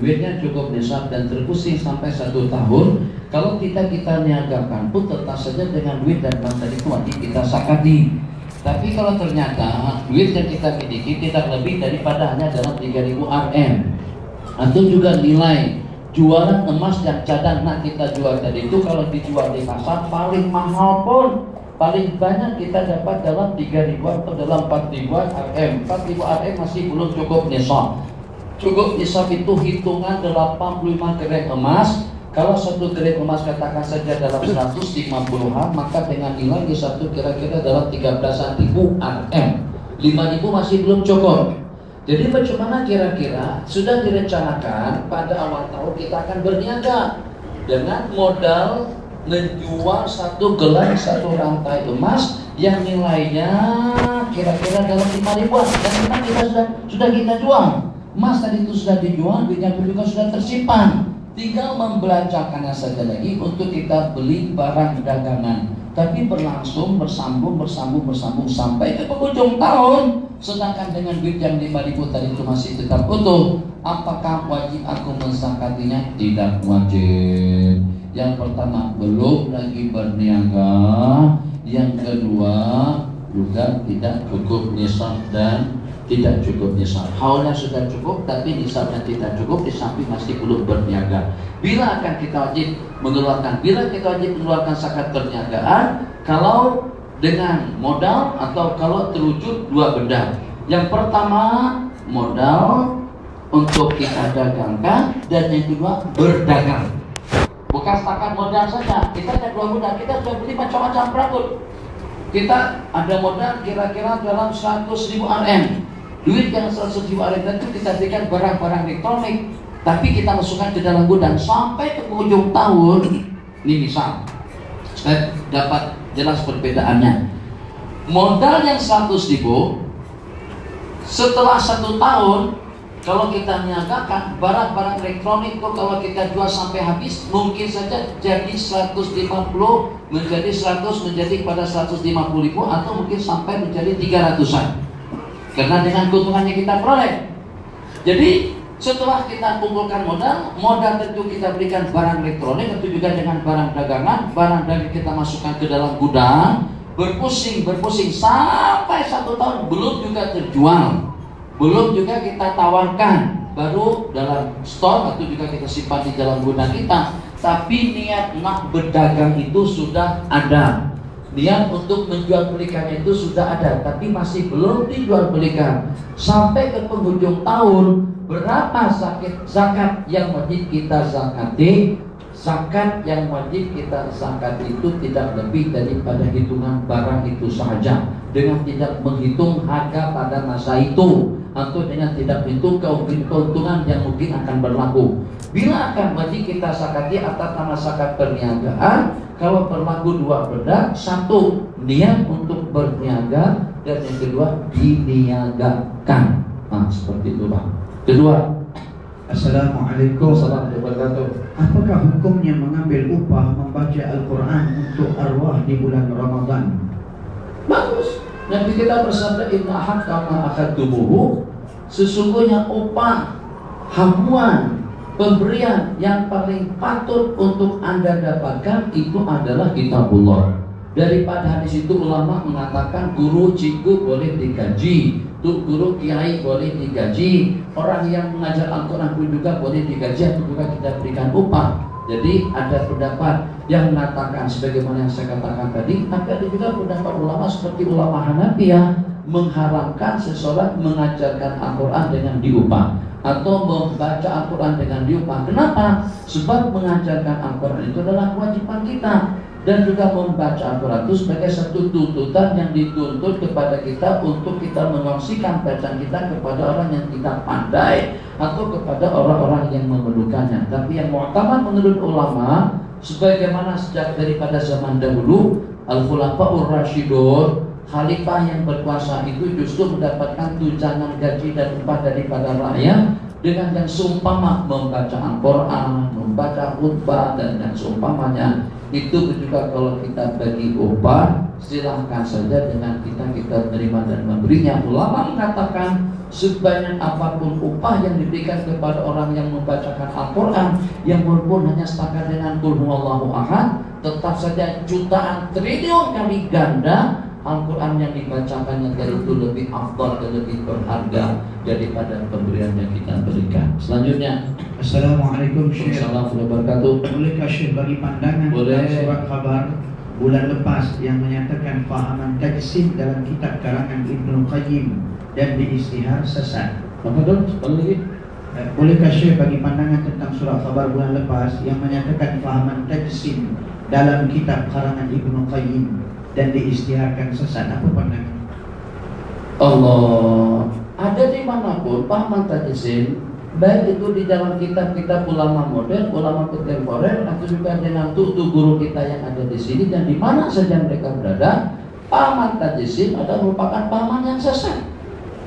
Speaker 2: duitnya cukup nisab dan terkusing sampai 1 tahun. Kalau kita niagakan pun tetap saja dengan duit dan emas tadi itu wajib kita zakati. Tapi kalau ternyata duit yang kita miliki tidak lebih daripada hanya dalam 3.000 Rm, atau juga nilai jualan emas yang cadangan kita jual tadi itu kalau dijual di pasar paling mahal pun paling banyak kita dapat dalam 3.000 atau dalam 4.000 Rm. 4.000 Rm masih belum cukup nisab. Cukup nisab itu hitungan 85 gram emas. Kalau 1 gram emas katakan saja dalam 150-an, maka dengan nilai di satu kira-kira dalam 13.000 Rm. 5.000 masih belum cukup. Jadi bagaimana kira-kira sudah direncanakan pada awal tahun kita akan berniaga dengan modal menjual 1 gelang 1 rantai emas yang nilainya kira-kira dalam 5.000-an dan kita sudah kita jual. Emas tadi itu sudah dijual, duitnya juga sudah tersimpan. Tinggal membelanjakannya saja lagi untuk kita beli barang dagangan. Tapi berlangsung bersambung sampai ke penghujung tahun. Sedangkan dengan duit yang 5.000 tadi itu masih tetap utuh. Apakah wajib aku menzakatinya? Tidak wajib. Yang pertama, belum lagi berniaga. Yang kedua, juga tidak cukup nisab dan tidak cukup nisab. Haulnya sudah cukup tapi nisabnya tidak cukup, di samping masih belum berniaga. Bila akan kita wajib mengeluarkan zakat perniagaan? Kalau dengan modal atau kalau terwujud 2 benda. Yang pertama modal untuk kita dagangkan, dan yang kedua berdagang. Bukan setakat modal saja. Kita ada 2 benda, kita sudah beli macam-macam produk. Kita ada modal kira-kira dalam 100.000 Rm. Duit yang 100.000 Rm itu kita berikan barang-barang elektronik, tapi kita masukkan ke dalam gudang sampai ke penghujung tahun. Ini misal Saya dapat jelas perbedaannya. Modal yang 100.000 setelah 1 tahun, kalau kita niagakan barang-barang elektronik kok kalau kita jual sampai habis, mungkin saja jadi 150 menjadi 100 menjadi pada 150.000 atau mungkin sampai menjadi 300-an. Karena dengan keuntungannya kita peroleh. Jadi setelah kita kumpulkan modal tentu kita berikan barang elektronik, tentu juga dengan barang dagangan, barang dagangan kita masukkan ke dalam gudang, berpusing sampai 1 tahun belum juga terjual, belum juga kita tawarkan, baru dalam store atau juga kita simpan di dalam gudang kita. Tapi niat nak berdagang itu sudah ada, niat untuk menjual belikannya itu sudah ada, tapi masih belum dijual belikan. Sampai ke penghujung tahun, berapa zakat yang wajib kita zakati? Zakat yang wajib kita zakati itu tidak lebih daripada hitungan barang itu saja, dengan tidak menghitung harga pada masa itu, atau dengan tidak menghitung keuntungan yang mungkin akan berlaku. Bila akan wajib kita zakati atas nama zakat perniagaan, kalau berlaku 2 benda: 1 niat untuk berniaga, dan yang kedua diniagakan. Nah, seperti itu Pak. Kedua,
Speaker 3: Assalamualaikum
Speaker 1: warahmatullahi wabarakatuh.
Speaker 3: Apakah hukumnya mengambil upah membaca Al-Quran untuk arwah di bulan Ramadan?
Speaker 2: Bagus. Nabi kita bersabda, inna hakama akhadumuhu, sesungguhnya upah, hamuan, pemberian yang paling patut untuk Anda dapatkan itu adalah kitabullah. Daripada hadis itu ulama mengatakan guru cikgu boleh digaji, guru kiai boleh digaji, orang yang mengajar Al-Quran pun juga boleh digaji atau juga kita berikan upah. Jadi ada pendapat yang mengatakan sebagaimana yang saya katakan tadi, tapi ada juga pendapat ulama seperti ulama Hanafiyah mengharamkan seseorang mengajarkan Al-Quran dengan diupah atau membaca Al-Quran dengan diupah. Kenapa? Sebab mengajarkan Al-Quran itu adalah kewajiban kita, dan juga membaca Al-Quran itu sebagai satu tuntutan yang dituntut kepada kita untuk kita mengongsikan bacaan kita kepada orang yang tidak pandai atau kepada orang-orang yang memerlukannya. Tapi yang mu'tamad menurut ulama, sebagaimana sejak daripada zaman dahulu, Al-Khulafaur Rasyidun, khalifah yang berkuasa itu justru mendapatkan tunjangan gaji dan upah daripada rakyat dengan yang seumpama membaca Al-Quran, membaca khutbah dan yang seumpamanya. Itu juga kalau kita bagi upah, silahkan saja dengan kita menerima dan memberinya. Ulama mengatakan sebanyak apapun upah yang diberikan kepada orang yang membacakan Al-Quran, yang walaupun hanya setakat dengan Qul huwallahu ahad, tetap saja jutaan triliun kali ganda Al-Quran yang dibacakannya dari itu lebih afdal dan lebih berharga daripada pemberian yang kita berikan. Selanjutnya,
Speaker 3: Assalamualaikum Syekh.
Speaker 2: Assalamualaikum warahmatullahi wabarakatuh.
Speaker 3: Bolehkah Syekh bagi pandangan
Speaker 2: Boleh.
Speaker 3: tentang surat khabar bulan lepas yang menyatakan fahaman tajsid dalam kitab karangan Ibnu Qayyim dan diistihar sesat?
Speaker 2: Apa dong? Sekali lagi.
Speaker 3: Bolehkah Syekh bagi pandangan tentang surat khabar bulan lepas yang menyatakan fahaman tajsid dalam kitab karangan Ibnu Qayyim dan diistiharkan sesat? Apa pandangan?
Speaker 2: Allah, ada dimanapun pahaman tajsid, baik itu di dalam kitab-kitab ulama modern, ulama kontemporer, atau juga dengan tutu guru kita yang ada di sini dan di mana saja mereka berada, pahaman tajsid adalah merupakan pahaman yang sesat.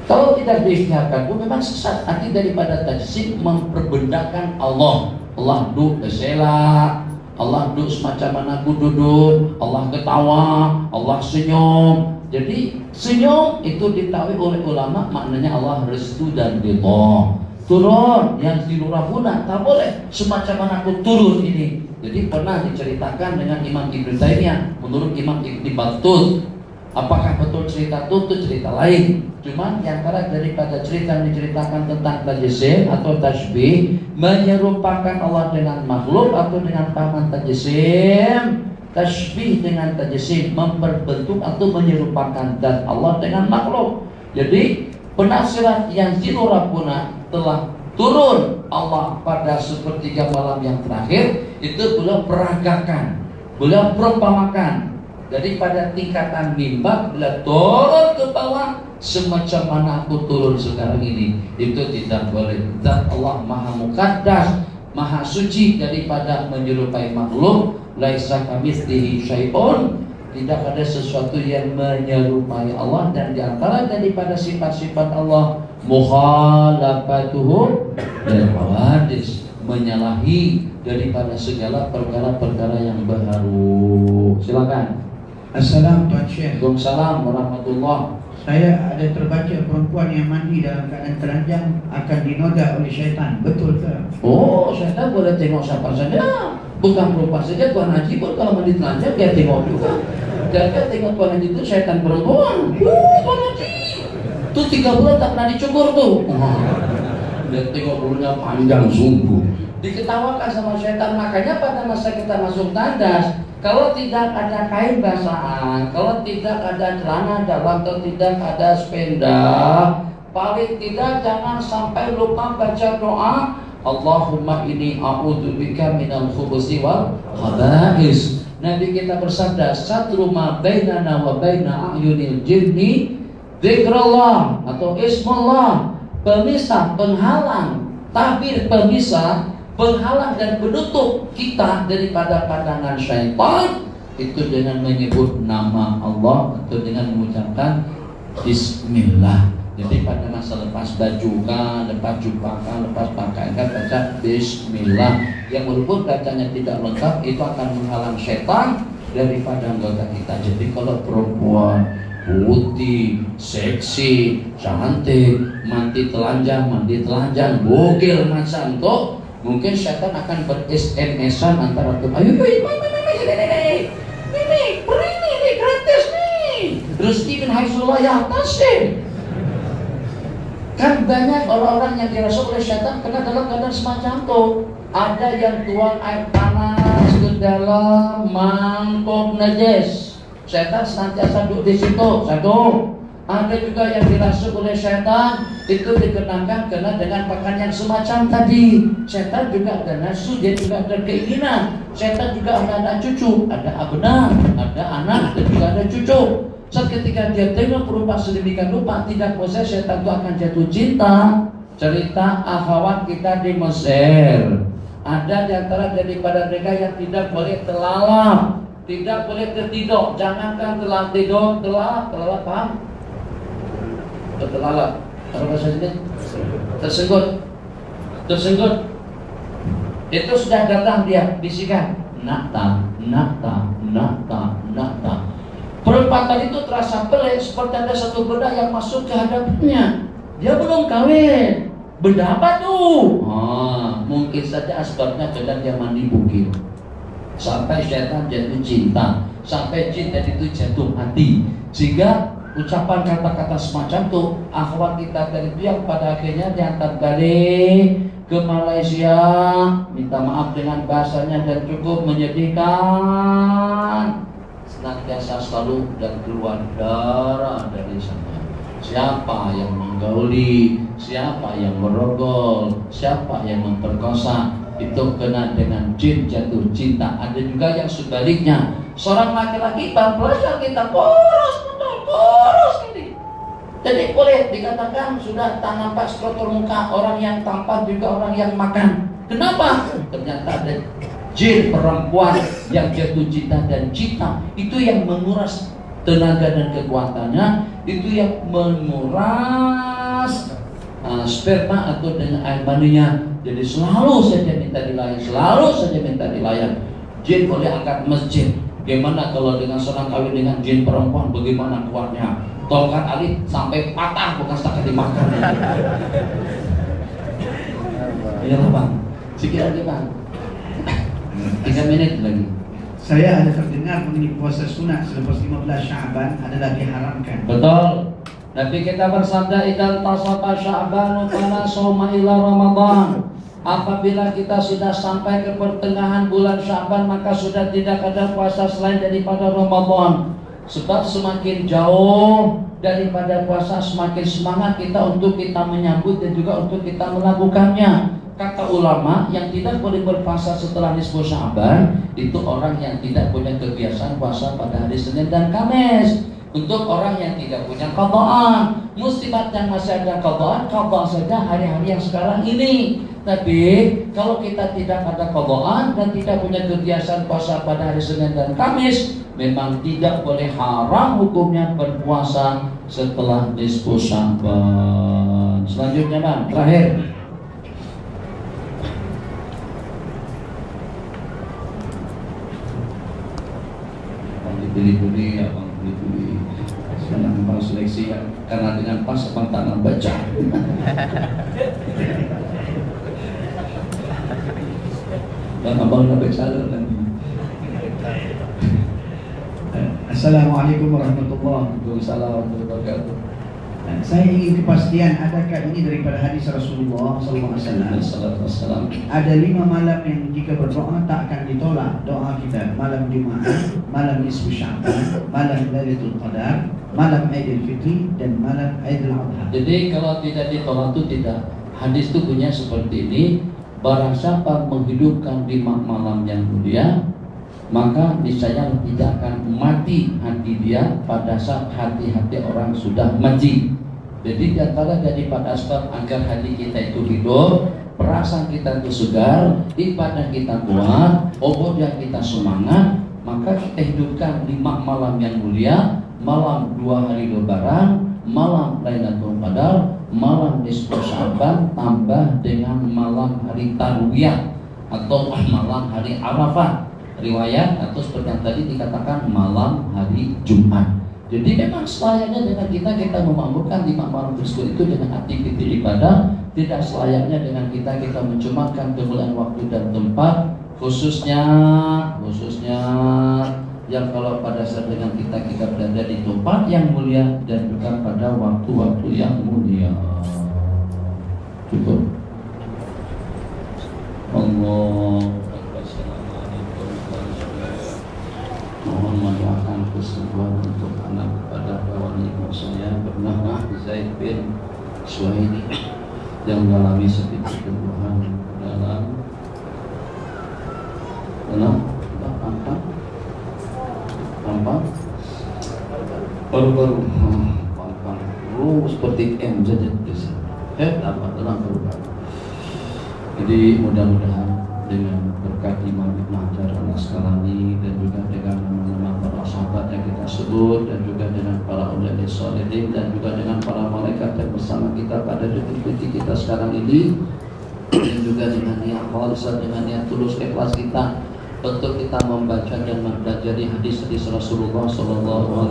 Speaker 2: Kalau tidak diistiharkan itu memang sesat. Arti daripada tajsid memperbendakan Allah. Allah duduk bersela, Allah duduk semacam mana aku duduk, Allah ketawa, Allah senyum. Jadi senyum itu diketahui oleh ulama maknanya Allah restu dan ridha. Turun yang dilurahuna, tak boleh semacam mana aku turun ini. Jadi pernah diceritakan dengan Imam Ibnu Taimiyah, menurut Imam Ibnu Battut. Apakah betul cerita itu cerita lain? Cuman yang antara daripada cerita yang diceritakan tentang tajsim atau tasbih, menyerupakan Allah dengan makhluk atau dengan pahaman tajsim, tasbih dengan tajsim memperbentuk atau menyerupakan dan Allah dengan makhluk. Jadi penafsiran yang Rabbuna telah turun Allah pada sepertiga malam yang terakhir itu beliau peragakan, beliau perumpamakan. Jadi pada tingkatan mimbar bila turun ke bawah semacam mana aku turun sekarang ini, itu tidak boleh. Dan Allah maha mukaddas, maha suci daripada menyerupai makhluk, laisa kamitslihi syai'un, tidak ada sesuatu yang menyerupai Allah. Dan di antara daripada sifat-sifat Allah mukhalafatuhu lil hawadis, menyalahi daripada segala perkara-perkara yang baru. Silakan.
Speaker 3: Assalamualaikum Tuan Syekh.
Speaker 2: Waalaikumsalam warahmatullah.
Speaker 3: Saya ada terbaca perempuan yang mandi dalam keadaan telanjang akan dinoda oleh syaitan. Betul ke?
Speaker 2: Oh, syaitan boleh tengok siapa saja. Bukan perempuan saja, Tuan Haji pun kalau mandi telanjang dia tengok juga. Jangan tengok Tuan Haji itu syaitan perempuan. Tuan Haji itu 3 bulan tak pernah dicukur tuh. Dia tengok bulunya panjang sungguh. Diketawakan sama syaitan. Makanya pada masa kita masuk tandas, kalau tidak ada kain basahan, kalau tidak ada celana dalam, atau tidak ada sepeda, paling tidak jangan sampai lupa baca doa Allahumma inni a'udzubika minal khubuthi wal khaba'is. Nabi kita bersabda, satru ma bainana wa baina a'yunil jinni dzikrullah atau ismullah, pemisah, penghalang, tabir pemisah, penghalang dan penutup kita daripada pandangan syaitan itu dengan menyebut nama Allah atau dengan mengucapkan Bismillah. Jadi pada masa lepas baju kan, lepas jubah kan, lepas pakaian kan baca Bismillah. Yang walaupun bacanya tidak lengkap itu akan menghalang syaitan daripada anggota kita. Jadi kalau perempuan putih, seksi, cantik, mandi telanjang, bogel macam tu, mungkin syaitan akan ber-SMS-an antara tuh, ayo, ini, beri nih, gratis nih, rezeki bin haitsullah ya atas deh. Kan banyak orang-orang yang dirasuki oleh syaitan kena dalam keadaan semacam itu. Ada yang tuang air panas ke dalam mangkok najis, syaitan senantiasa duduk di situ. Satu. Ada juga yang dirasuki oleh syaitan itu dikenakan kena dengan pakaian yang semacam tadi. Syaitan juga ada nafsu, dia juga ada keinginan. Syaitan juga ada anak cucu, ada abna, ada anak, dan juga ada cucu. Saat ketika dia tengok perupa sedemikian rupa, tidak proses syaitan itu akan jatuh cinta. Cerita akhwat kita di Mesir, ada di antara daripada mereka yang tidak boleh telalap, tidak boleh tertidur. Jangankan telah tidur, telalap paham? Terlalap, apa bahasa ini? Tersenggut. Itu sudah datang dia bisikan, nakta. Perempuan tadi itu terasa pelik, seperti ada satu benda yang masuk ke hadapannya. Dia belum kawin. Benda apa tuh? Mungkin saja asbabnya kadang dia mandi bukit. Sampai syaitan jatuh cinta, sampai cinta itu jatuh hati, sehingga ucapan kata-kata semacam itu akhwat kita tadi itu yang pada akhirnya diantar balik ke Malaysia, minta maaf dengan bahasanya dan cukup menyedihkan. Senantiasa selalu dan keluar darah dari sana. Siapa yang menggauli, siapa yang merogol, siapa yang memperkosa, itu kena dengan jin jatuh cinta. Ada juga yang sebaliknya, seorang laki-laki belajar kita boros ini. Jadi boleh dikatakan sudah tak nampak struktur muka orang yang tampan juga orang yang makan. Kenapa? Ternyata ada jin perempuan yang jatuh cinta, dan cinta itu yang menguras tenaga dan kekuatannya, itu yang menguras sperma atau dengan air maninya. Jadi selalu saja minta dilayan, Jin boleh angkat masjid. Bagaimana kalau dengan seorang kawin dengan jin perempuan, bagaimana kuatnya? Tongkat alif sampai patah, bukan setakat dimakan. Iyalah bang, sikit lagi bang. 3 menit lagi.
Speaker 3: Saya ada terdengar mengenai puasa sunat selepas 15 Sya'ban adalah diharamkan.
Speaker 2: Betul. Nabi kita bersabda, idzal tasafa Sya'ban fala shauma ila Ramadan. Apabila kita sudah sampai ke pertengahan bulan Sya'ban, maka sudah tidak ada puasa selain daripada Ramadan. Sebab semakin jauh daripada puasa, semakin semangat kita untuk kita menyambut dan juga untuk kita melakukannya. Kata ulama, yang tidak boleh berpuasa setelah nisfu Sya'ban itu orang yang tidak punya kebiasaan puasa pada hari Senin dan Kamis. Untuk orang yang tidak punya qadaan, muslimat yang masih ada qadaan, qada saja hari-hari yang sekarang ini. Tapi kalau kita tidak ada qadaan dan tidak punya kebiasaan puasa pada hari Senin dan Kamis, memang tidak boleh, haram hukumnya berpuasa setelah nisfu Sya'ban. Selanjutnya Bang, terakhir. Beli-beli, abang beli-beli. Sekarang memang seleksi ya, karena dengan pas abang tak nak baca. Dan abang nak baca nanti.
Speaker 3: Assalamualaikum warahmatullahi
Speaker 2: Waalaikumsalam.
Speaker 3: Saya ingin kepastian, adakah ini daripada hadis Rasulullah SAW? Ada 5 malam yang jika berdoa tak akan ditolak doa kita. Malam Jumaat, malam nisfu Sya'ban, malam Lailatul Qadar, malam Aidil Fitri, dan malam Aidil Adha.
Speaker 2: Jadi kalau tidak ditolak itu tidak. Hadis itu punya seperti ini. Barang siapa menghidupkan 5 malam yang mulia, maka niscaya tidak akan mati hati dia pada saat hati-hati orang sudah mati. Jadi diantara daripada sebab agar hati kita itu hidup, perasaan kita itu segar, ibadah kita kuat, obrolan kita semangat, maka kita hidupkan 5 malam yang mulia, malam 2 hari Lebaran, malam Lailatul Qadar, malam nisfu Sya'ban, tambah dengan malam hari Tarwiyah atau malam hari Arafah. Riwayat atau seperti yang tadi dikatakan malam hari Jumat. Jadi memang selayaknya dengan kita memakmurkan 5 malam tersebut itu dengan aktivitas ibadah, tidak selayaknya dengan kita mencumakan kemuliaan waktu dan tempat, khususnya yang kalau pada saat dengan kita berada di tempat yang mulia dan juga pada waktu-waktu yang mulia. Cukup. Allah. Mohon mendoakan kesembuhan untuk anak pada kawan ibu saya bernama Zaid bin Suhaini yang mengalami sedikit keluhan dalam paru-paru seperti M saja dalam paru-paru. Jadi mudah-mudahan dengan berkat Imam Ibn Hajar Al-Asqalani dan juga dengan nama-nama para sahabat yang kita sebut, dan juga dengan para ulama sholihin, dan juga dengan para malaikat yang bersama kita pada detik-detik kita sekarang ini, dan juga dengan niat khalis, dengan niat tulus ikhlas kita untuk kita membaca dan mempelajari hadis-hadis Rasulullah SAW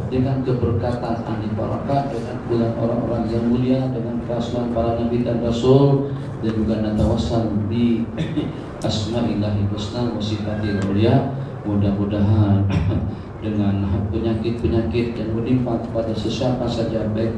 Speaker 2: dengan keberkatan ahli barakah, dengan bulan orang-orang yang mulia, dengan kerasulan para nabi dan rasul, dan juga natawassal bi asma'illahi husna wa sifatil mulia. Mudah-mudahan dengan penyakit-penyakit yang menimpa kepada sesiapa saja, baik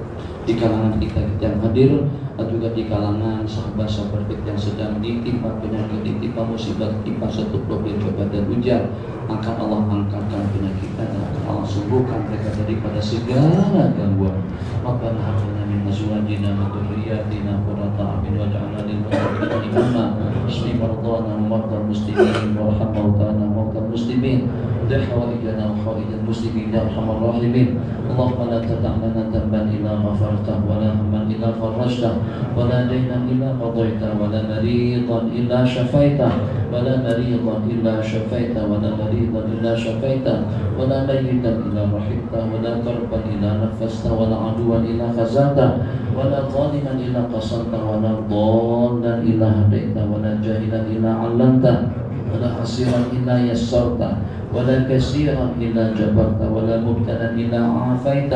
Speaker 2: di kalangan kita yang hadir atau juga di kalangan sahabat-sahabat kita yang sedang ditimpa penyakit, ditimpa musibah, ditimpa satu problem, coba dan ujian, akan Allah angkatkan penyakit dan akan Allah sembuhkan mereka daripada segala gangguan. Rabbana hab lana min azwajina wa dhurriyyatina qurrata a'yun waj'alna lil muttaqina imama. Ismi mardana wa mardal muslimin warham mautana wa mautal muslimin. Hawaijana wa hawaijal muslimin ya arhamar rahimin. Allahumma la tada' lana dhanban illa ghafartah, wa la hamman illa farajtah, wa la daynan illa qadaitah, wa la maridan illa syafaitah, wa la maridan illa syafaitah, wa la maridan illa syafaitah, wa la mayyitan illa rahimtah, wa la karban illa nafastah, wa la aduwan illa khazantah, wa la zaliman illa qasantah, wa la dhallan illa hadaitah, wa la jahilan illa 'allamtah, wa la hasiran illa yassartah, ولا كثيرا إلا جبرت, ولا مبتلا إلا عافيت,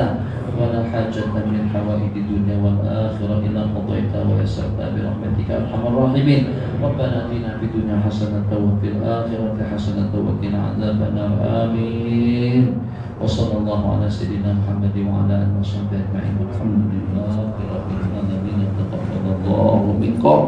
Speaker 2: ولا حاجة من حوائج الدنيا والآخرة إلا قضيتها ويسرتها برحمتك يا أرحم الراحمين. ربنا آتنا في الدنيا حسنة وفي الآخرة حسنة وقنا عذاب النار. آمين. وصلى الله على سيدنا محمد وعلى آله وصحبه أجمعين. الحمد لله رب العالمين. تقبل الله منكم.